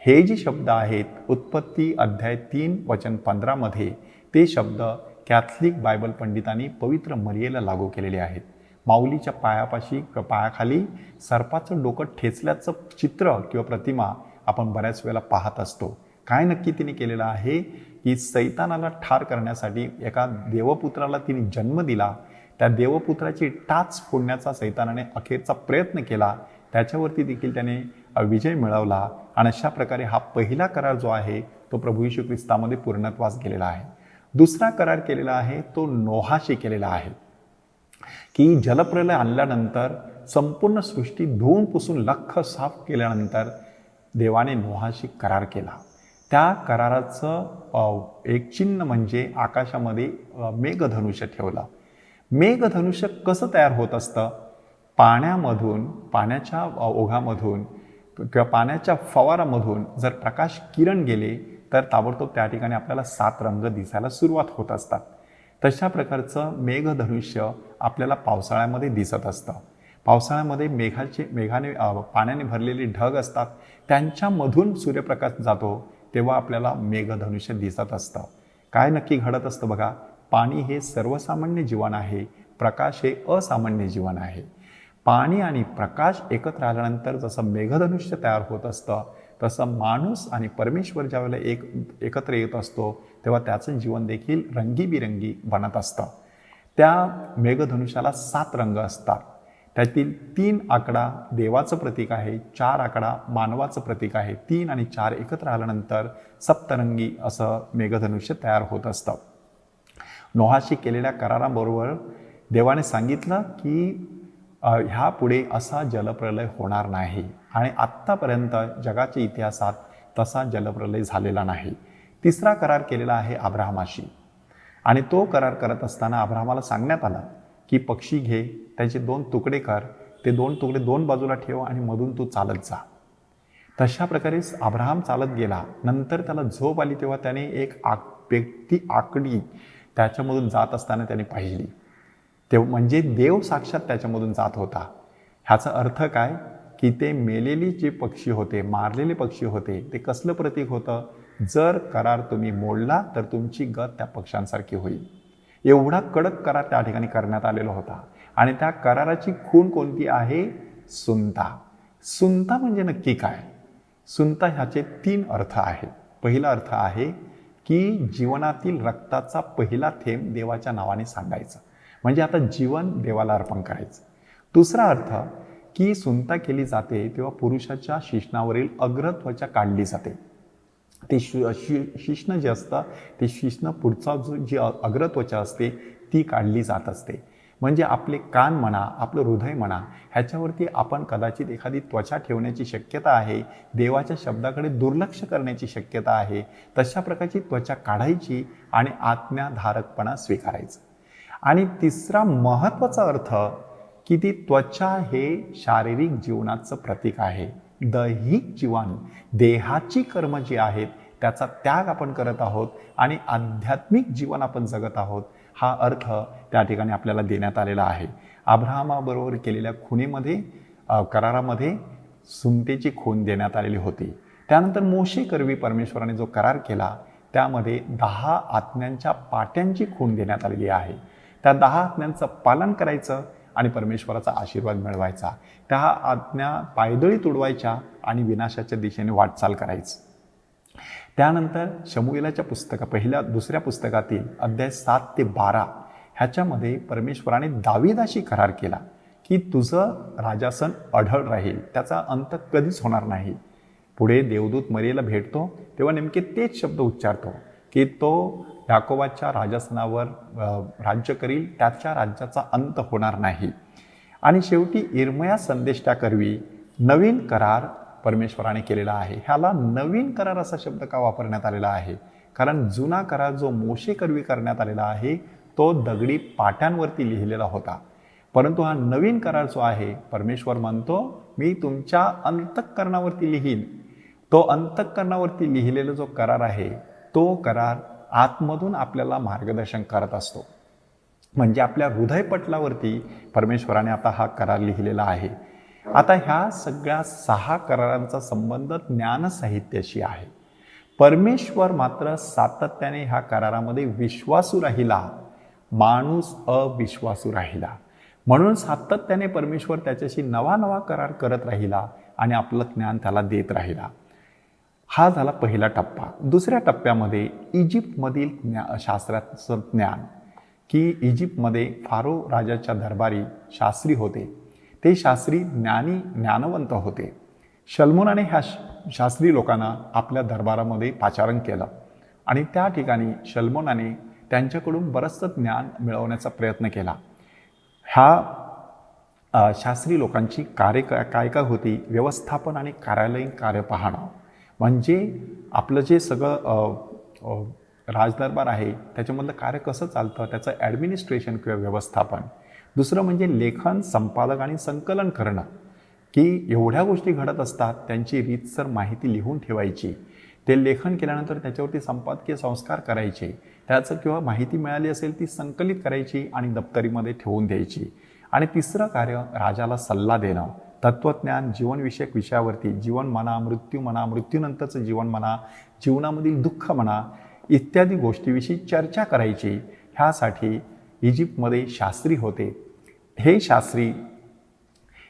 हे जे शब्द आहेत उत्पत्ती अध्याय 3 वचन 15 मध्ये ते शब्द कॅथलिक बायबल पंडितांनी पवित्र मरियेला लागू केलेले आहेत. माऊलीच्या पायाखाली सर्पाचं डोकं ठेचल्याचं चित्र किंवा प्रतिमा आपण बऱ्याच वेळेला पाहत असतो. काय नक्की तिने केलेलं आहे की सैतानाला ठार करण्यासाठी एका देवपुत्राला तिने जन्म दिला. त्या देवपुत्राची टाच फोडण्याचा सैतानाने अखेरचा प्रयत्न केला. त्याच्यावरती देखील त्याने विजय मिळवला आणि अशा प्रकारे हा पहिला करार जो आहे तो प्रभू येशू ख्रिस्तामध्ये पूर्णत्वास गेलेला आहे. दुसरा करार केलेला आहे तो नोहाशी केलेला आहे की जलप्रलय आणल्यानंतर संपूर्ण सृष्टी धुवून पुसून लख्ख साफ केल्यानंतर देवाने नोहाशी करार केला. त्या कराराचं एक चिन्ह म्हणजे आकाशामध्ये मेघधनुष्य ठेवलं. मेघधनुष्य कसं तयार होत असतं पाण्यामधून, पाण्याच्या ओघामधून किंवा पाण्याच्या फवारामधून जर प्रकाश किरण गेले तर ताबडतोब त्या ठिकाणी आपल्याला 7 रंग दिसायला सुरुवात होत असतात. तशा प्रकारचं मेघधनुष्य आपल्याला पावसाळ्यामध्ये दिसत असतं. पावसाळ्यामध्ये मेघाने पाण्याने भरलेले ढग असतात, त्यांच्यामधून सूर्यप्रकाश जातो तेव्हा आपल्याला मेघधनुष्य दिसत असतं. काय नक्की घडत असतं बघा, पाणी हे सर्वसामान्य जीवन आहे, प्रकाश हे असामान्य जीवन आहे. पाणी आणि प्रकाश एकत्र आल्यानंतर जसं मेघधनुष्य तयार होत असतं, तसं माणूस आणि परमेश्वर ज्यावेळेला एकत्र येत असतो तेव्हा त्याचं जीवन देखील रंगीबिरंगी बनत असतं. त्या मेघधनुष्याला 7 रंग असतात. त्यातील 3 आकडा देवाचं प्रतीक आहे, 4 आकडा मानवाचं प्रतीक आहे. 3 आणि 4 एकत्र आल्यानंतर सप्तरंगी असं मेघधनुष्य तयार होत असतं. नोहाशी केलेल्या कराराबरोबर देवाने सांगितलं की ह्या पुढे असा जलप्रलय होणार नाही, आणि आत्तापर्यंत जगाच्या इतिहासात तसा जलप्रलय झालेला नाही. 3रा करार केलेला आहे अब्राहमाशी, आणि तो करार करत असताना अब्राहमाला सांगण्यात आलं की पक्षी घे, त्याचे 2 तुकडे कर, ते 2 तुकडे 2 बाजूला ठेव आणि मधून तू चालत जा. तशा प्रकारेच अब्राहम चालत गेला. नंतर त्याला झोप आली तेव्हा त्याने एक व्यक्ती आकडी त्याच्यामधून जात असताना त्याने पाहिली. म्हणजे देव साक्षात त्याच्यामधून जात होता. ह्याचा अर्थ काय की ते मेलेली जे पक्षी होते, मारलेले पक्षी होते, ते कसलं प्रतीक होतं? जर करार तुम्ही मोडला तर तुमची गत त्या पक्ष्यांसारखी होईल. एवढा कडक करार त्या ठिकाणी करण्यात आलेला होता. आणि त्या कराराची खूण कोणती आहे? सुनता. सुनता म्हणजे नक्की काय? सुनता ह्याचे 3 अर्थ आहेत. पहिला अर्थ आहे की जीवनातील रक्ताचा पहिला थेंब देवाच्या नावाने सांगायचं, म्हणजे आता जीवन देवाला अर्पण करायचं. दुसरा अर्थ की सुनता केली जाते तेव्हा पुरुषाच्या शिश्नावरील अग्रत्वचा काढली जाते. ते शिश्न जे असतं ते शिश्न पुढचा जी अग्रत्वचा असते ती काढली जात असते. म्हणजे आपले कान म्हणा, आपलं हृदय म्हणा, ह्याच्यावरती आपण कदाचित एखादी त्वचा ठेवण्याची शक्यता आहे, देवाच्या शब्दाकडे दुर्लक्ष करण्याची शक्यता आहे. तशा प्रकारची त्वचा काढायची आणि आज्ञाधारकपणा स्वीकारायचं. आणि 3रा महत्त्वाचा अर्थ की ती त्वचा हे शारीरिक जीवनाचं प्रतीक आहे. दैहिक जीवन, देहाची कर्म जी आहेत त्याचा त्याग आपण करत आहोत आणि आध्यात्मिक जीवन आपण जगत आहोत, हा अर्थ त्या ठिकाणी आपल्याला देण्यात आलेला आहे. अब्राहमाबरोबर केलेल्या खुणेमध्ये, करारामध्ये सुनतेची खूण देण्यात आलेली होती. त्यानंतर मोशे करवी परमेश्वराने जो करार केला त्यामध्ये 10 आज्ञांच्या पाट्यांची खूण देण्यात आलेली आहे. त्या 10 आज्ञांचं पालन करायचं आणि परमेश्वराचा आशीर्वाद मिळवायचा. त्या आज्ञा पायदळी तुडवायच्या आणि विनाशाच्या दिशेने वाटचाल करायचं. त्यानंतर शमूएलाच्या दुसऱ्या पुस्तकातील अध्याय 7 ते 12 ह्याच्यामध्ये परमेश्वराने दावीदाशी करार केला की तुझं राजासन अढळ राहील, त्याचा अंत कधीच होणार नाही. पुढे देवदूत मरियेला भेटतो तेव्हा नेमके तेच शब्द उच्चारतो की तो याकोबाच्या राजासनावर राज्य करील, त्याच्या राज्याचा अंत होणार नाही. आणि शेवटी इर्मया संदेष्टाकरवी नवीन करार परमेश्वराने केलेला आहे. ह्याला नवीन करार असा शब्द का वापरण्यात आलेला आहे? कारण जुना करार जो मोशे करवी करण्यात आलेला आहे तो दगडी पाट्यांवरती लिहिलेला होता. परंतु हा नवीन करार जो आहे, परमेश्वर म्हणतो मी तुमच्या अंतःकरणावरती लिहीन. तो अंतःकरणावरती लिहिलेला जो करार आहे तो करार आतमधून आपल्याला मार्गदर्शन करत असतो. म्हणजे आपल्या हृदयपटलावरती परमेश्वराने आता हा करार लिहिलेला आहे. आता ह्या सगळ्या 6 करारांचा संबंध ज्ञानसाहित्याशी आहे. परमेश्वर मात्र सातत्याने ह्या करारामध्ये विश्वासू राहिला, माणूस अविश्वासू राहिला. म्हणून सातत्याने परमेश्वर त्याच्याशी नवा करार करत राहिला आणि आपलं ज्ञान त्याला देत राहिला. हा झाला पहिला टप्पा. दुसऱ्या टप्प्यामध्ये इजिप्तमधील शास्त्राचं ज्ञान, की इजिप्तमध्ये फारो राजाच्या दरबारी शास्त्री होते. ते शास्त्री ज्ञानवंत होते. शल्मोनाने ह्या शास्त्री लोकांना आपल्या दरबारामध्ये पाचारण केलं आणि त्या ठिकाणी शल्मोनाने त्यांच्याकडून बरंचसं ज्ञान मिळवण्याचा प्रयत्न केला. ह्या शास्त्री लोकांची कार्य काय होती? व्यवस्थापन आणि कार्यालयीन कार्य पाहणं. म्हणजे आपलं जे सगळं राजदरबार आहे त्याच्यामधलं कार्य कसं चालतं, त्याचं ॲडमिनिस्ट्रेशन किंवा व्यवस्थापन. दुसरं म्हणजे लेखन, संपादक आणि संकलन करणं, की एवढ्या गोष्टी घडत असतात त्यांची रीतसर माहिती लिहून ठेवायची, ते लेखन केल्यानंतर त्याच्यावरती संपादकीय संस्कार करायचे, त्याचं किंवा माहिती मिळाली असेल ती संकलित करायची आणि दप्तरीमध्ये ठेवून द्यायची. आणि तिसरं कार्य राजाला सल्ला देणं, तत्त्वज्ञान, जीवनविषयक विषयावरती, जीवन म्हणा, मृत्यू म्हणा, मृत्यूनंतरचं जीवन म्हणा, जीवनामधील दुःख म्हणा इत्यादी गोष्टीविषयी चर्चा करायची. ह्यासाठी इजिप्तमध्ये शास्त्री होते. हे शास्त्री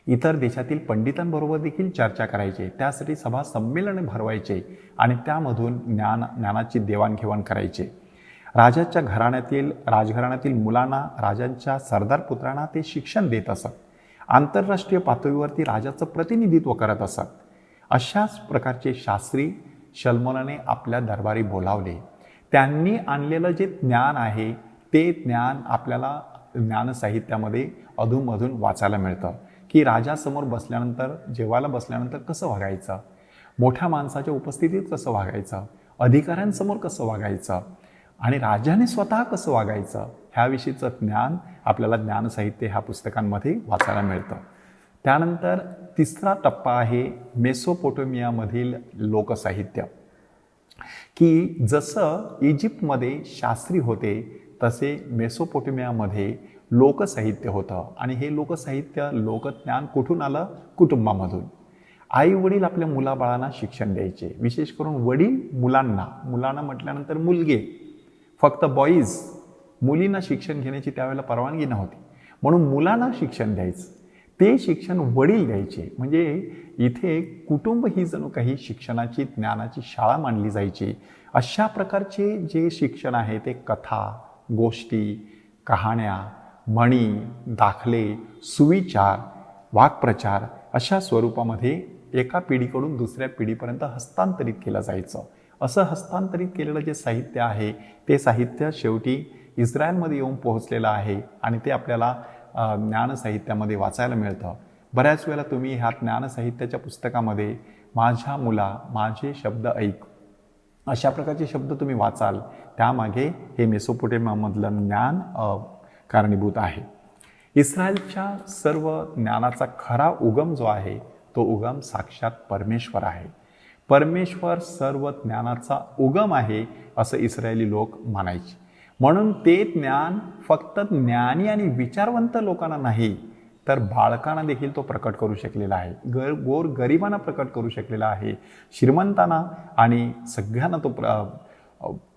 इतर देशातील पंडितांबरोबर देखील चर्चा करायचे, त्यासाठी सभा संमेलने भरवायचे आणि त्यामधून ज्ञानाची देवाणघेवाण करायचे. राजाच्या राजघराण्यातील मुलांना, राजांच्या सरदार पुत्रांना ते शिक्षण देत असत. आंतरराष्ट्रीय पातळीवरती राजाचं प्रतिनिधित्व करत असत. अशाच प्रकारचे शास्त्री शल्मोनाने आपल्या दरबारी बोलावले. त्यांनी आणलेलं जे ज्ञान आहे ते ज्ञान आपल्याला ज्ञानसाहित्यामध्ये अधूनमधून वाचायला मिळतं, की राजासमोर बसल्यानंतर, जेवायला बसल्यानंतर कसं वागायचं, मोठ्या माणसाच्या उपस्थितीत कसं वागायचं, अधिकाऱ्यांसमोर कसं वागायचं आणि राजाने स्वतः कसं वागायचं, ह्याविषयीचं ज्ञान आपल्याला ज्ञानसाहित्य ह्या पुस्तकांमध्ये वाचायला मिळतं. त्यानंतर तिसरा टप्पा आहे मेसोपोटेमियामधील लोकसाहित्य, की जसं इजिप्तमध्ये शास्त्री होते तसे मेसोपोटेमियामध्ये लोकसाहित्य होतं. आणि हे लोकसाहित्य, लोकज्ञान कुठून आलं? कुटुंबामधून. आई वडील आपल्या मुलाबाळांना शिक्षण द्यायचे, विशेष करून वडील मुलांना म्हटल्यानंतर मुलगे, फक्त बॉईज, मुलींना शिक्षण घेण्याची त्यावेळेला परवानगी नव्हती, म्हणून मुलांना शिक्षण द्यायचं. ते शिक्षण वडील द्यायचे. म्हणजे इथे कुटुंब ही जणू काही शिक्षणाची, ज्ञानाची शाळा मानली जायची. अशा प्रकारचे जे शिक्षण आहे ते कथा, गोष्टी, कहाण्या, म्हणी, दाखले, सुविचार, वाक्प्रचार अशा स्वरूपामध्ये एका पिढीकडून दुसऱ्या पिढीपर्यंत हस्तांतरित केलं जायचं. असं हस्तांतरित केलेलं जे साहित्य आहे ते साहित्य शेवटी इस्रायलमध्ये येऊन पोहोचलेलं आहे आणि ते आपल्याला ज्ञानसाहित्यामध्ये वाचायला मिळतं. बऱ्याच वेळेला तुम्ही ह्या ज्ञानसाहित्याच्या पुस्तकामध्ये माझ्या मुला, माझे शब्द ऐक, अशा प्रकारचे शब्द तुम्ही वाचाल. त्यामागे हे मेसोपोटेमियामधलं ज्ञान कारणीभूत आहे. इस्रायलच्या सर्व ज्ञानाचा खरा उगम जो आहे तो उगम साक्षात परमेश्वर आहे. परमेश्वर सर्व ज्ञानाचा उगम आहे असं इस्रायली लोक मानायचे. म्हणून ते ज्ञान फक्त ज्ञानी आणि विचारवंत लोकांना नाही तर बाळकांना देखील तो प्रकट करू शकलेला आहे. गोर गरिबांना प्रकट करू शकलेला आहे, श्रीमंतांना आणि सगळ्यांना तो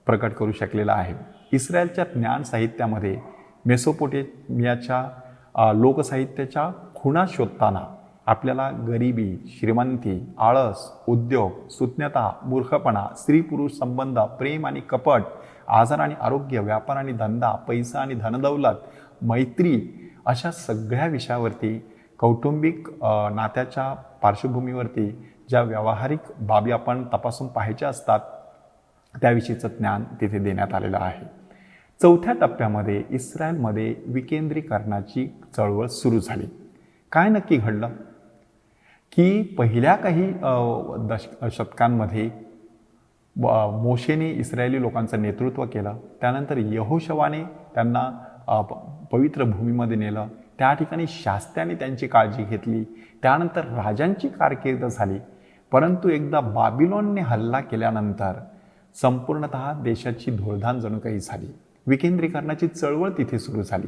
प्रकट करू शकलेला आहे. इस्रायलच्या ज्ञान साहित्यामध्ये मेसोपोटेमियाच्या लोकसाहित्याच्या खुणा शोधताना आपल्याला गरिबी, श्रीमंती, आळस, उद्योग, सुज्ञता, मूर्खपणा, स्त्री पुरुष संबंध, प्रेम आणि कपट, आजार आणि आरोग्य, व्यापार आणि धंदा, पैसा आणि धनदौलत, मैत्री अशा सगळ्या विषयावरती, कौटुंबिक नात्याच्या पार्श्वभूमीवरती ज्या व्यावहारिक बाबी आपण तपासून पाहायच्या असतात त्याविषयीचं ज्ञान तिथे देण्यात आलेलं आहे. चौथ्या टप्प्यामध्ये इस्रायलमध्ये विकेंद्रीकरणाची चळवळ सुरू झाली. काय नक्की घडलं? की पहिल्या काही शतकांमध्ये मोशेने इस्रायली लोकांचं नेतृत्व केलं. त्यानंतर यहोशवाने त्यांना पवित्र भूमीमध्ये नेलं. त्या ठिकाणी शास्त्याने त्यांची काळजी घेतली. त्यानंतर राजांची कारकीर्द झाली. परंतु एकदा बाबिलोनने हल्ला केल्यानंतर संपूर्णतः देशाची धुळधाण जणू काही झाली. विकेंद्रीकरणाची चळवळ तिथे सुरू झाली.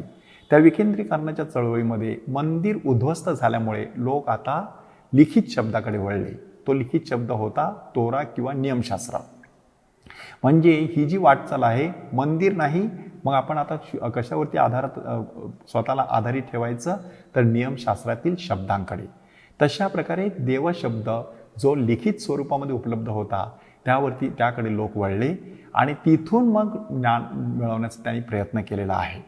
त्या विकेंद्रीकरणाच्या चळवळीमध्ये मंदिर उद्ध्वस्त झाल्यामुळे लोक आता लिखित शब्दाकडे वळले. तो लिखित शब्द होता तोरा किंवा नियमशास्त्र. म्हणजे ही जी वाटचाल आहे, मंदिर नाही, मग आपण आता कशावरती स्वतःला आधारित ठेवायचं, तर नियमशास्त्रातील शब्दांकडे. तशा प्रकारे देवशब्द जो लिखित स्वरूपामध्ये उपलब्ध होता त्याकडे लोक वळले आणि तिथून मग ज्ञान मिळवण्याचा त्यांनी प्रयत्न केलेला आहे.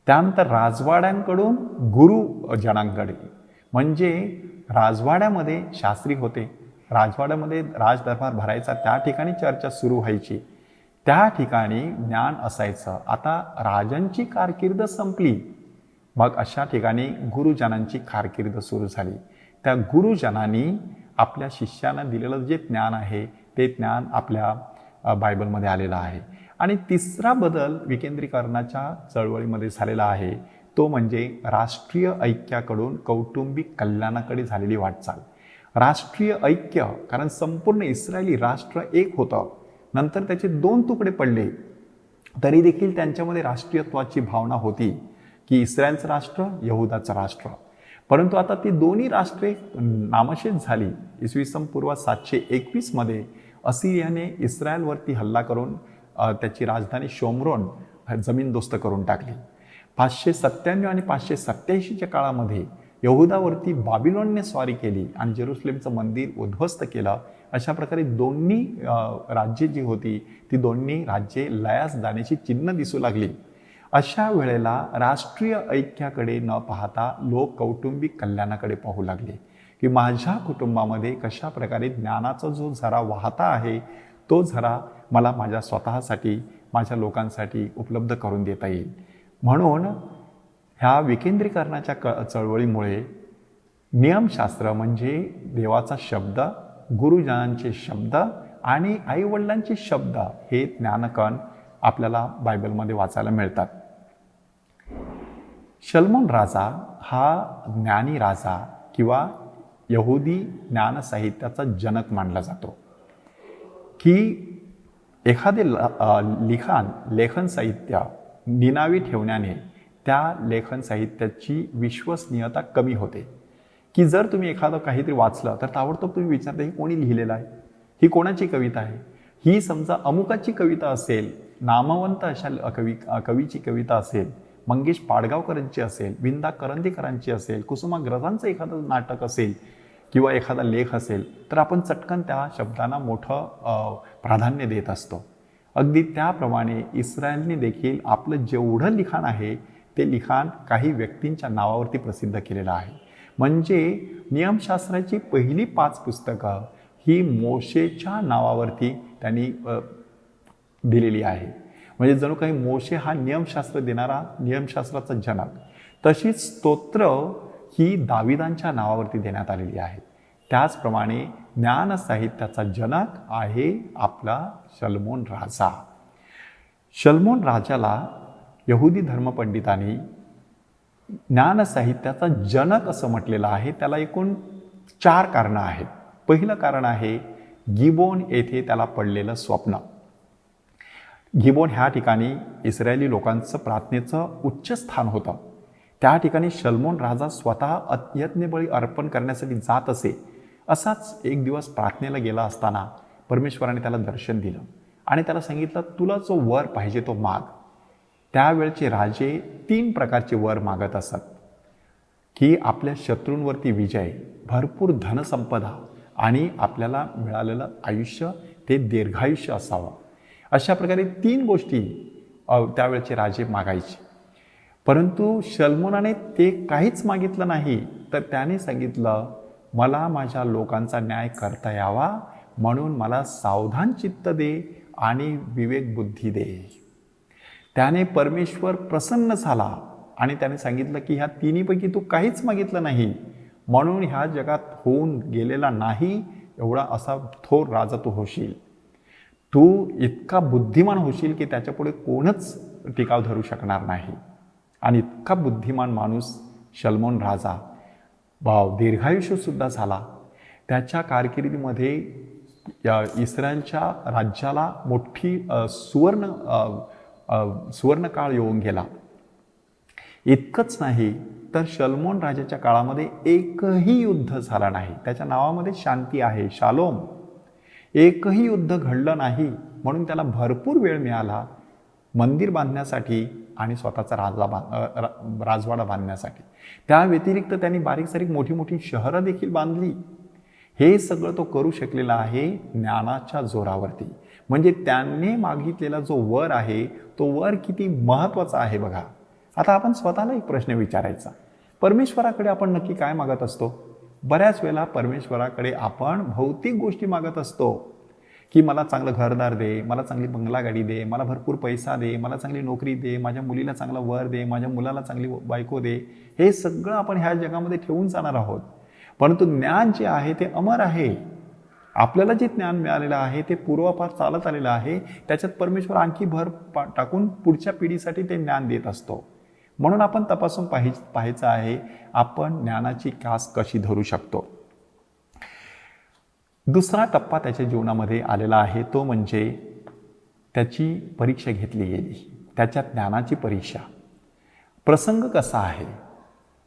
त्यानंतर राजवाड्यांकडून गुरुजनांकडे, म्हणजे राजवाड्यामध्ये शास्त्री होते, राजवाड्यामध्ये राजदरबार भरायचा, त्या ठिकाणी चर्चा सुरू व्हायची, त्या ठिकाणी ज्ञान असायचं. आता राजांची कारकीर्द संपली, मग अशा ठिकाणी गुरुजनांची कारकीर्द सुरू झाली. त्या गुरुजनांनी आपल्या शिष्यांना दिलेलं जे ज्ञान आहे ते ज्ञान आपल्या बायबलमध्ये आलेलं आहे. आणि तिसरा बदल विकेंद्रीकरणाच्या चळवळीमध्ये झालेला आहे तो म्हणजे राष्ट्रीय ऐक्याकडून कौटुंबिक कल्याणाकडे झालेली वाटचाल. राष्ट्रीय ऐक्य, कारण संपूर्ण इस्रायली राष्ट्र एक होतं, नंतर त्याचे 2 तुकडे पडले, तरी देखील त्यांच्यामध्ये राष्ट्रीयत्वाची भावना होती की इस्रायलचं राष्ट्र, यहुदाचं राष्ट्र. परंतु आता ती दोन्ही राष्ट्रे नामशेष झाली. इसवी सन पूर्व 721 असिरियाने इस्रायलवरती हल्ला करून त्याची राजधानी शोम्रोन जमीनदोस्त करून टाकली. 597 आणि 587च्या काळामध्ये यहुदावरती बाबिलोनने स्वारी केली आणि जेरुसलेमचं मंदिर उद्ध्वस्त केलं. अशा प्रकारे दोन्ही राज्ये जी होती ती दोन्ही राज्ये लयास जाण्याची चिन्ह दिसू लागली. अशा वेळेला राष्ट्रीय ऐक्याकडे न पाहता लोक कौटुंबिक कल्याणाकडे पाहू लागले की माझ्या कुटुंबामध्ये कशा प्रकारे ज्ञानाचा जो झरा वाहता आहे तो झरा मला माझ्या स्वतःसाठी, माझ्या लोकांसाठी उपलब्ध करून देता येईल. म्हणून ह्या विकेंद्रीकरणाच्या चळवळीमुळे नियमशास्त्र म्हणजे देवाचा शब्द, गुरुजनांचे शब्द आणि आईवडिलांचे शब्द हे ज्ञानकण आपल्याला बायबलमध्ये वाचायला मिळतात. शलोमोन राजा हा ज्ञानी राजा किंवा यहुदी ज्ञान साहित्याचा जनक मानला जातो. की एखादे लेखन साहित्य निनावी ठेवण्याने त्या लेखन साहित्याची विश्वसनीयता कमी होते. की जर तुम्ही एखादं काहीतरी वाचलं तर ताबडतोब तुम्ही विचारता ही कोणी लिहिलेलं आहे, ही कोणाची कविता आहे. ही समजा अमुकाची कविता असेल, नामवंत अशा कवीची कविता असेल, मंगेश पाडगावकरांची असेल, विंदा करंदीकरांची असेल, कुसुमाग्रजांचं एखादं नाटक असेल किंवा एखादा लेख असेल तर आपण चटकन त्या शब्दांना मोठं प्राधान्य देत असतो. अगदी त्याप्रमाणे इस्रायलने देखील आपलं जेवढं लिखाण आहे ते लिखाण काही व्यक्तींच्या नावावरती प्रसिद्ध केलेलं आहे. म्हणजे नियमशास्त्राची पहिली 5 पुस्तकं ही मोशेच्या नावावरती त्यांनी दिलेली आहे. म्हणजे जणू काही मोशे हा नियमशास्त्र देणारा, नियमशास्त्राचा जनक. तशीच स्तोत्र ही दाविदांच्या नावावरती देण्यात आलेली आहे. त्याचप्रमाणे ज्ञान साहित्याचा जनक आहे आपला शलोमोन राजा. शलोमोन राजाला यहुदी धर्मपंडितांनी ज्ञान साहित्याचा जनक असं म्हटलेलं आहे. त्याला एकूण 4 कारणं आहेत. पहिलं कारण आहे गिबोन येथे त्याला पडलेलं स्वप्न. गिबोन ह्या ठिकाणी इस्रायली लोकांचं प्रार्थनेचं उच्च स्थान होतं. त्या ठिकाणी शलोमोन राजा स्वतः यज्ञबळी अर्पण करण्यासाठी जात असे. असाच एक दिवस प्रार्थनेला गेला असताना परमेश्वराने त्याला दर्शन दिलं आणि त्याला सांगितलं तुला जो वर पाहिजे तो माग. त्यावेळचे राजे 3 प्रकारचे वर मागत असत की आपल्या शत्रूंवरती विजय, भरपूर धनसंपदा आणि आपल्याला मिळालेलं आयुष्य ते दीर्घायुष्य असावं. अशा प्रकारे 3 गोष्टी त्यावेळचे राजे मागायचे. परंतु शलोमोनाने ते काहीच मागितलं नाही. तर त्याने सांगितलं मला माझ्या लोकांचा न्याय करता यावा म्हणून मला सावधान चित्त दे आणि विवेक बुद्धी दे. त्याने परमेश्वर प्रसन्न झाला आणि त्याने सांगितलं की ह्या 3पैकी तू काहीच मागितलं नाही म्हणून ह्या जगात होऊन गेलेला नाही एवढा असा थोर राजा तू होशील. तू इतका बुद्धिमान होशील की त्याच्यापुढे कोणच टिकाव धरू शकणार नाही. आणि इतका बुद्धिमान माणूस शलोमोन राजा दीर्घायुष्यसुद्धा झाला. त्याच्या कारकिर्दीमध्ये इस्रायलच्या राज्याला मोठी सुवर्णकाळ येऊन गेला. इतकंच नाही तर शलोमोन राजाच्या काळामध्ये एकही युद्ध झाला नाही. त्याच्या नावामध्ये शांती आहे, शालोम. एकही युद्ध घडलं नाही म्हणून त्याला भरपूर वेळ मिळाला मंदिर बांधण्यासाठी आणि स्वतःचा राजवाडा बांधण्यासाठी. त्या व्यतिरिक्त त्यांनी बारीक सारीक मोठी मोठी शहरं देखील बांधली. हे सगळं तो करू शकलेला आहे ज्ञानाच्या जोरावरती. म्हणजे त्यांनी मागितलेला जो वर आहे तो वर किती महत्त्वाचा आहे बघा. आता आपण स्वतःला एक प्रश्न विचारायचा, परमेश्वराकडे आपण नक्की काय मागत असतो? बऱ्याच वेळेला परमेश्वराकडे आपण भौतिक गोष्टी मागत असतो की मला चांगलं घरदार दे, मला चांगली बंगला गाडी दे, मला भरपूर पैसा दे, मला चांगली नोकरी दे, माझ्या मुलीला चांगला वर दे, माझ्या मुलाला चांगली बायको दे. हे सगळं आपण ह्या जगामध्ये ठेवून जाणार आहोत. परंतु ज्ञान जे आहे ते अमर आहे. आपल्याला जे ज्ञान मिळालेलं आहे ते पूर्वापार चालत आलेलं आहे. त्याच्यात परमेश्वर आणखी भर टाकून पुढच्या पिढीसाठी ते ज्ञान देत असतो. म्हणून आपण तपासून पाहायचं आहे आपण ज्ञानाची कास कशी धरू शकतो. दुसरा टप्पा त्याच्या जीवनामध्ये आलेला आहे तो म्हणजे त्याची परीक्षा घेतली गेली, त्याच्या ज्ञानाची परीक्षा. प्रसंग कसा आहे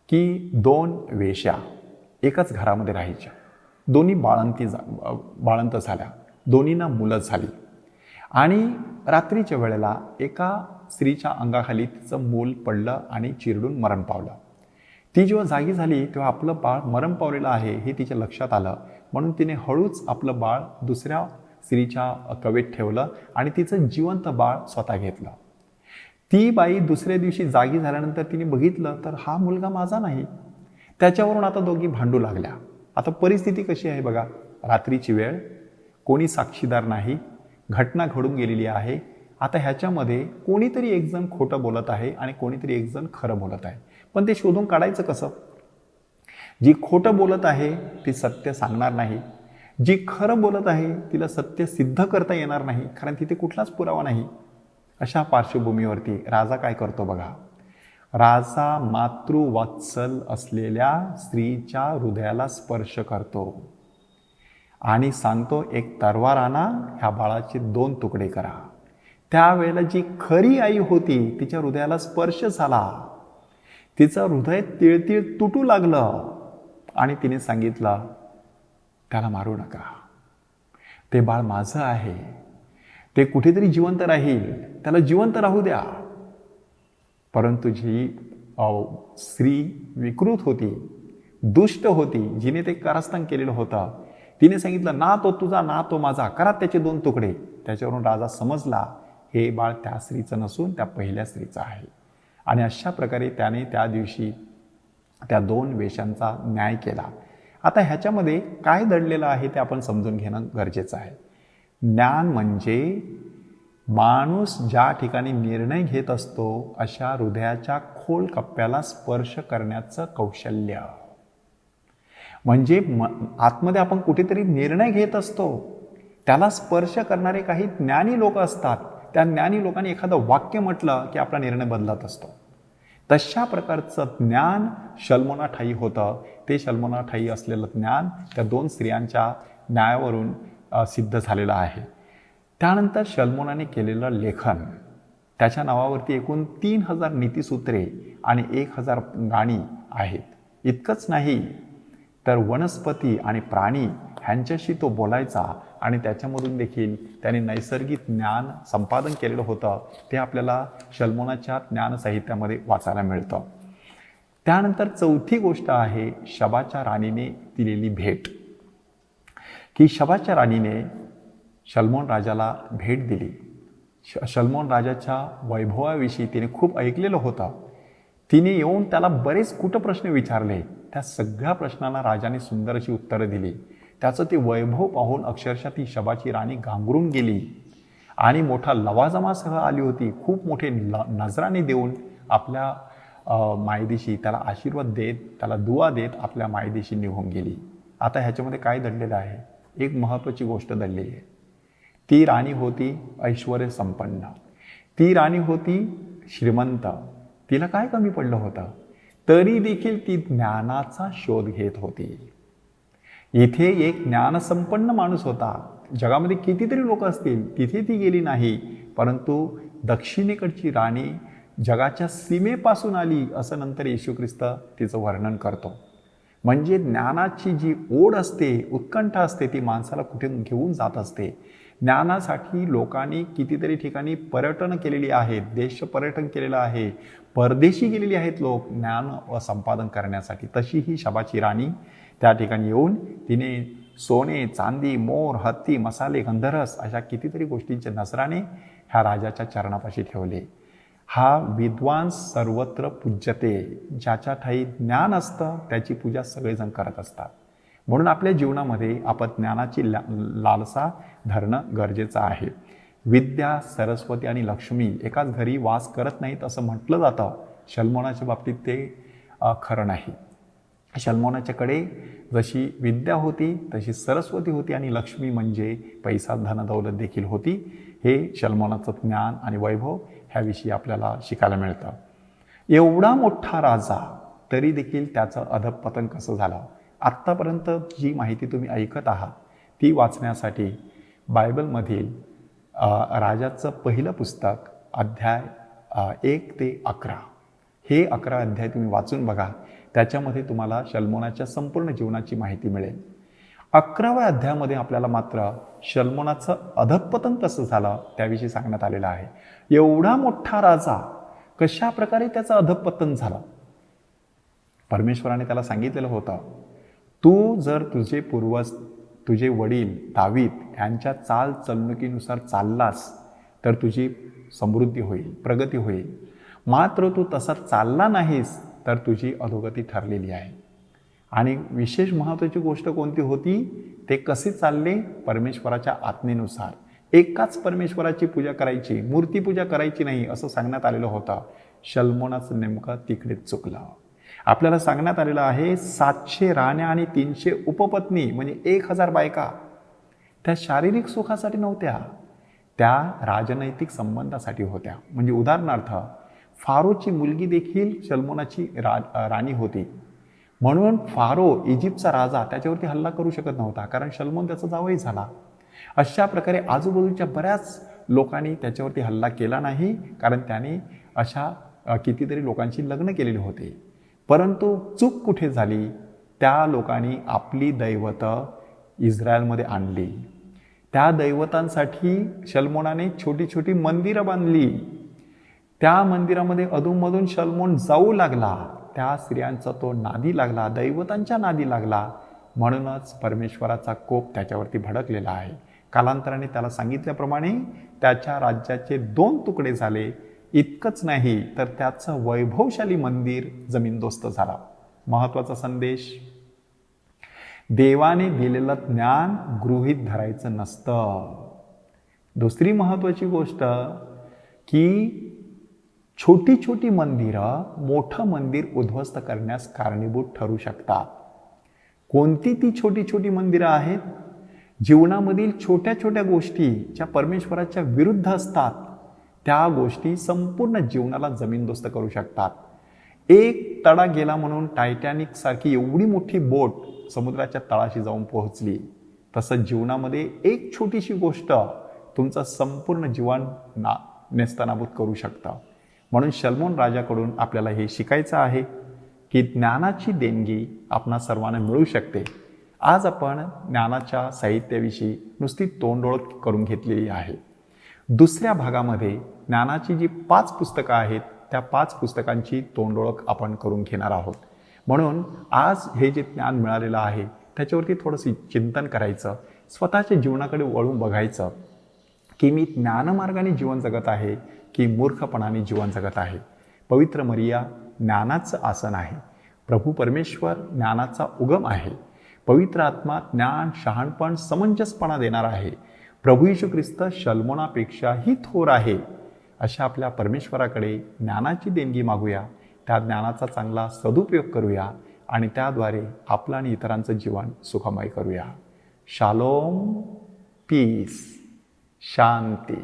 की 2 वेश्या एकाच घरामध्ये राहायच्या, दोन्ही बाळंत झाल्या, दोन्हींना मुलं झाली आणि रात्रीच्या वेळेला एका स्त्रीच्या अंगाखाली तिचं मूल पडलं आणि चिरडून मरण पावलं. ती जेव्हा जागी झाली तेव्हा आपलं बाळ मरण पावलेलं आहे हे तिच्या लक्षात आलं, म्हणून तिने हळूच आपलं बाळ दुसऱ्या स्त्रीच्या कवेत ठेवलं आणि तिचं जिवंत बाळ स्वतः घेतलं. ती बाई दुसऱ्या दिवशी जागी झाल्यानंतर तिने बघितलं तर हा मुलगा माझा नाही. त्याच्यावरून आता दोघी भांडू लागल्या. आता परिस्थिती कशी आहे बघा, रात्रीची वेळ, कोणी साक्षीदार नाही, घटना घडून गेलेली आहे. आता ह्याच्यामध्ये कोणीतरी एक जण खोटं बोलत आहे आणि कोणीतरी एक जण खरं बोलत आहे. पण ते शोधून काढायचं कसं? जी खोटं बोलत आहे ती सत्य सांगणार नाही, जी खरं बोलत आहे तिला सत्य सिद्ध करता येणार नाही, कारण तिथे कुठलाच पुरावा नाही. अशा पार्श्वभूमीवरती राजा काय करतो बघा. राजा मातृवात्सल असलेल्या स्त्रीच्या हृदयाला स्पर्श करतो आणि सांगतो, एक तलवार आणा, ह्या बाळाचे 2 तुकडे करा. त्यावेळेला जी खरी आई होती तिच्या हृदयाला स्पर्श झाला, तिचं हृदय तिळतिळ तुटू लागलं आणि तिने सांगितलं, त्याला मारू नका, ते बाळ माझं आहे, ते कुठेतरी जिवंत राहील, त्याला जिवंत राहू द्या. परंतु जी स्त्री विकृत होती, दुष्ट होती, जिने ते कारस्थान केलेलं होतं, तिने सांगितलं, ना तो तुझा ना तो माझा, करा त्याचे 2 तुकडे. त्याच्यावरून राजा समजला हे बाळ त्या स्त्रीचं नसून त्या पहिल्या स्त्रीचं आहे. आणि अशा प्रकारे त्याने त्या दिवशी त्या 2 वेश्यांचा न्याय केला. आता ह्याच्यामध्ये काय दडलेलं आहे ते आपण समजून घेणं गरजेचं आहे. ज्ञान म्हणजे माणूस ज्या ठिकाणी निर्णय घेत असतो अशा हृदयाच्या खोल कप्प्याला स्पर्श करण्याचं कौशल्य. म्हणजे आतमध्ये आपण कुठेतरी निर्णय घेत असतो, त्याला स्पर्श करणारे काही ज्ञानी लोक असतात. त्या ज्ञानी लोकांनी एखादं वाक्य म्हटलं की आपला निर्णय बदलत असतो. तशा प्रकारचं ज्ञान शल्मोना ठायी होतं. ते शल्मोना ठायी असलेलं ज्ञान त्या 2 स्त्रियांच्या न्यायावरून सिद्ध झालेलं आहे. त्यानंतर शल्मोनाने केलेलं लेखन, त्याच्या नावावरती एकूण 3000 नीतिसूत्रे आणि 1000 गाणी आहेत. इतकंच नाही तर वनस्पती आणि प्राणी ह्यांच्याशी तो बोलायचा आणि त्याच्यामधून देखील त्याने नैसर्गिक ज्ञान संपादन केलेलं होतं. ते आपल्याला शल्मोनाच्या ज्ञानसाहित्यामध्ये वाचायला मिळतं. त्यानंतर 4थी गोष्ट आहे शबाच्या राणीने दिलेली भेट, की शबाच्या राणीने शल्मोन राजाला भेट दिली. शल्मोन राजाच्या वैभवाविषयी तिने खूप ऐकलेलं होतं. तिने येऊन त्याला बरेच कुटप्रश्न विचारले. त्या सगळ्या प्रश्नांना राजाने सुंदर अशी उत्तरं दिली. त्याचं ते वैभव पाहून अक्षरशः ती शबाची राणी गांगरून गेली आणि मोठा लवाजमासह आली होती. खूप मोठे नजराने देऊन आपल्या मायदेशी त्याला आशीर्वाद देत, त्याला दुआ देत आपल्या मायदेशी निघून गेली. आता ह्याच्यामध्ये काय दडलेलं आहे? एक महत्त्वाची गोष्ट दडलेली आहे. ती राणी होती ऐश्वर्य संपन्न, ती राणी होती श्रीमंत, तिला काय कमी पडलं होतं? तरी देखील ती ज्ञानाचा शोध घेत होती. इथे एक ज्ञानसंपन्न माणूस होता. जगामध्ये कितीतरी लोक असतील, तिथे ती गेली नाही, परंतु दक्षिणेकडची राणी जगाच्या सीमेपासून आली असं नंतर येशू ख्रिस्त तिचं वर्णन करतो. म्हणजे ज्ञानाची जी ओढ असते, उत्कंठा असते, ती माणसाला कुठे घेऊन जात असते. ज्ञानासाठी लोकांनी कितीतरी ठिकाणी पर्यटन केलेली आहेत, देश पर्यटन केलेलं आहे, परदेशी गेलेली आहेत लोक ज्ञान संपादन करण्यासाठी. तशी ही शबाची राणी त्या ठिकाणी येऊन तिने सोने, चांदी, मोर, हत्ती, मसाले, गंधरस अशा कितीतरी गोष्टींचे नजराने ह्या राजाच्या चरणापाशी ठेवले. हा विद्वान सर्वत्र पूज्यते. ज्याच्या ठाई ज्ञान असतं त्याची पूजा सगळेजण करत असतात. म्हणून आपल्या जीवनामध्ये आपण ज्ञानाची लालसा धरणं गरजेचं आहे. विद्या, सरस्वती आणि लक्ष्मी एकाच घरी वास करत नाहीत असं म्हटलं जातं. शल्मोनाच्या बाबतीत ते खरं नाही. शल्मोनाच्याकडे जशी विद्या होती तशी सरस्वती होती आणि लक्ष्मी म्हणजे पैसा, धन, दौलत देखील होती. हे शल्मोनाचं ज्ञान आणि वैभव ह्याविषयी आपल्याला शिकायला मिळतं. एवढा मोठा राजा तरी देखील त्याचं अधःपतन कसं झालं? आत्तापर्यंत जी माहिती तुम्ही ऐकत आहात ती वाचण्यासाठी बायबलमधील राजाचं पहिलं पुस्तक अध्याय 1 ते 11 हे 11 अध्याय तुम्ही वाचून बघा. त्याच्यामध्ये तुम्हाला शल्मोनाच्या संपूर्ण जीवनाची माहिती मिळेल. 11व्या अध्यायामध्ये आपल्याला मात्र शल्मोनाचं अधःपतन कसं झालं त्याविषयी सांगण्यात आलेलं आहे. एवढा मोठा राजा कशा प्रकारे त्याचं अधःपतन झालं? परमेश्वराने त्याला सांगितलेलं होतं, तू जर तुझे पूर्वज तुझे वडील दावीद यांच्या चाल चलणुकीनुसार चाललास तर तुझी समृद्धी होईल, प्रगती होईल. मात्र तू तसा चालला नाहीस तर तुझी अधोगती ठरलेली आहे. आणि विशेष महत्त्वाची गोष्ट कोणती होती? ते कसे चालले? परमेश्वराच्या आज्ञेनुसार. एकाच परमेश्वराची पूजा करायची, मूर्तीपूजा करायची नाही असं सांगण्यात आलेलं होतं. शल्मोनाचं नेमकं तिकडेच चुकलं. आपल्याला सांगण्यात आलेलं आहे 700 राण्या आणि 300 उपपत्नी म्हणजे 1000 बायका त्या शारीरिक सुखासाठी नव्हत्या, त्या राजनैतिक संबंधासाठी होत्या. म्हणजे उदाहरणार्थ फारोची मुलगी देखील शल्मोनाची राणी होती. म्हणून फारो इजिप्तचा राजा त्याच्यावरती हल्ला करू शकत नव्हता, कारण शल्मोन त्याचा जावई झाला. अशा प्रकारे आजूबाजूच्या बऱ्याच लोकांनी त्याच्यावरती हल्ला केला नाही, कारण त्याने अशा कितीतरी लोकांशी लग्न केलेले होते. परंतु चूक कुठे झाली? त्या लोकांनी आपली दैवतं इस्रायलमध्ये आणली. त्या दैवतांसाठी शल्मोनाने छोटी छोटी मंदिरं बांधली. त्या मंदिरामध्ये अधूनमधून शल्मोन जाऊ लागला. त्या स्त्रियांचा तो नादी लागला, दैवतांच्या नादी लागला. म्हणूनच परमेश्वराचा कोप त्याच्यावरती भडकलेला आहे. कालांतराने त्याला सांगितल्याप्रमाणे त्याच्या राज्याचे 2 तुकडे झाले. इतकंच नाही तर त्याचं वैभवशाली मंदिर जमीनदोस्त झाला. महत्त्वाचा संदेश, देवाने दिलेलं ज्ञान गृहीत धरायचं नसतं. दुसरी महत्त्वाची गोष्ट की छोटी छोटी मंदिरं मोठं मंदिर उद्ध्वस्त करण्यास कारणीभूत ठरू शकतात. कोणती ती छोटी छोटी मंदिरं आहेत? जीवनामधील छोट्या छोट्या गोष्टी ज्या परमेश्वराच्या विरुद्ध असतात त्या गोष्टी संपूर्ण जीवनाला जमीनदोस्त करू शकतात. एक तडा गेला म्हणून टायटॅनिक सारखी एवढी मोठी बोट समुद्राच्या तळाशी जाऊन पोहोचली, तसं जीवनामध्ये एक छोटीशी गोष्ट तुमचं संपूर्ण जीवन नेस्तनाबूत करू शकतं. म्हणून शल्मोन राजाकडून आपल्याला हे शिकायचं आहे की ज्ञानाची देणगी आपणा सर्वांना मिळू शकते. आज आपण ज्ञानाच्या साहित्याविषयी नुसती तोंडओळख करून घेतलेली आहे. दुसऱ्या भागामध्ये ज्ञानाची जी 5 पुस्तकं आहेत त्या 5 पुस्तकांची तोंडओळख आपण करून घेणार आहोत. म्हणून आज हे जे ज्ञान मिळालेलं आहे त्याच्यावरती थोडंसं चिंतन करायचं, स्वतःच्या जीवनाकडे वळून बघायचं की मी ज्ञानमार्गाने जीवन जगत आहे की मूर्खपणाने जीवन जगत आहे. पवित्र मरिया ज्ञानाचं आसन आहे. प्रभू परमेश्वर ज्ञानाचा उगम आहे. पवित्र आत्मा ज्ञान, शहाणपण, समंजसपणा देणार आहे. प्रभू येशू ख्रिस्त शल्मोनापेक्षाही थोर आहे. अशा आपल्या परमेश्वराकडे ज्ञानाची देणगी मागूया, त्या ज्ञानाचा चांगला सदुपयोग करूया आणि त्याद्वारे आपलं आणि इतरांचं जीवन सुखमय करूया. शालोम, पीस, शांती.